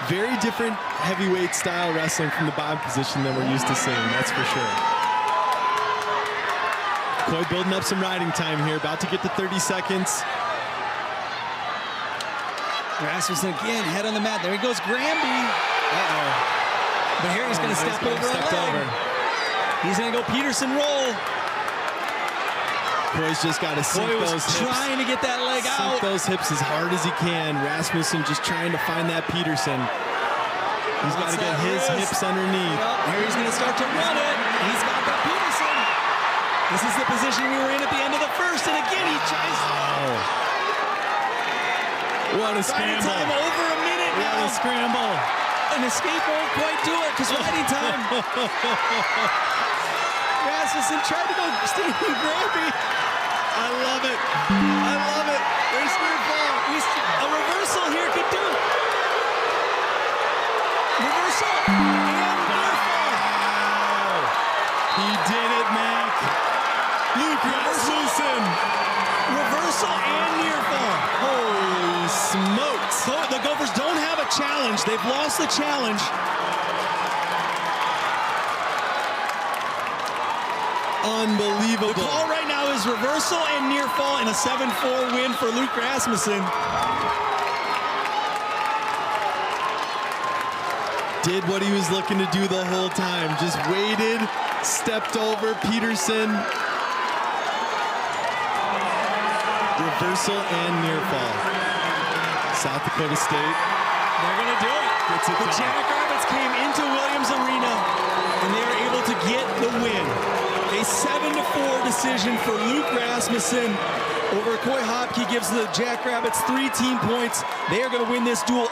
very different heavyweight style wrestling from the bottom position than we're used to seeing, that's for sure. Coy building up some riding time here, about to get to 30 seconds. Rasmussen again, head on the mat. There he goes, Granby. Uh-oh. But here he's going to step over a leg. He's going to go Peterson roll. Coy's just got to sink Coy was those hips. trying to get that leg out. Sink those hips as hard as he can. Rasmussen just trying to find that Peterson. He's got to get his hips underneath. Well, here he's going to start to run it. He's got the Peterson. This is the position we were in at the end of the first, and again he tries. What a Riding scramble. time over a minute now. What a scramble. An escape won't quite do it because riding time. Rasmussen tried to go Stevie Granby. I love it. I love it. There's near fall. A reversal here could do it. Reversal and near fall. Wow. He did it, Mac. Luke Rasmussen. Reversal and near fall. Holy smokes. So the Gophers don't have a challenge. They've lost the challenge. Unbelievable. The call right now is reversal and near fall and a 7-4 win for Luke Rasmussen. Did what he was looking to do the whole time. Just waited, stepped over Peterson. Reversal and near fall. South Dakota State. They're going to do it. The Jackrabbits came into Williams Arena and they were able to get the win. A 7-4 decision for Luke Rasmussen over Coy Hopke gives the Jackrabbits 3 team points. They are going to win this duel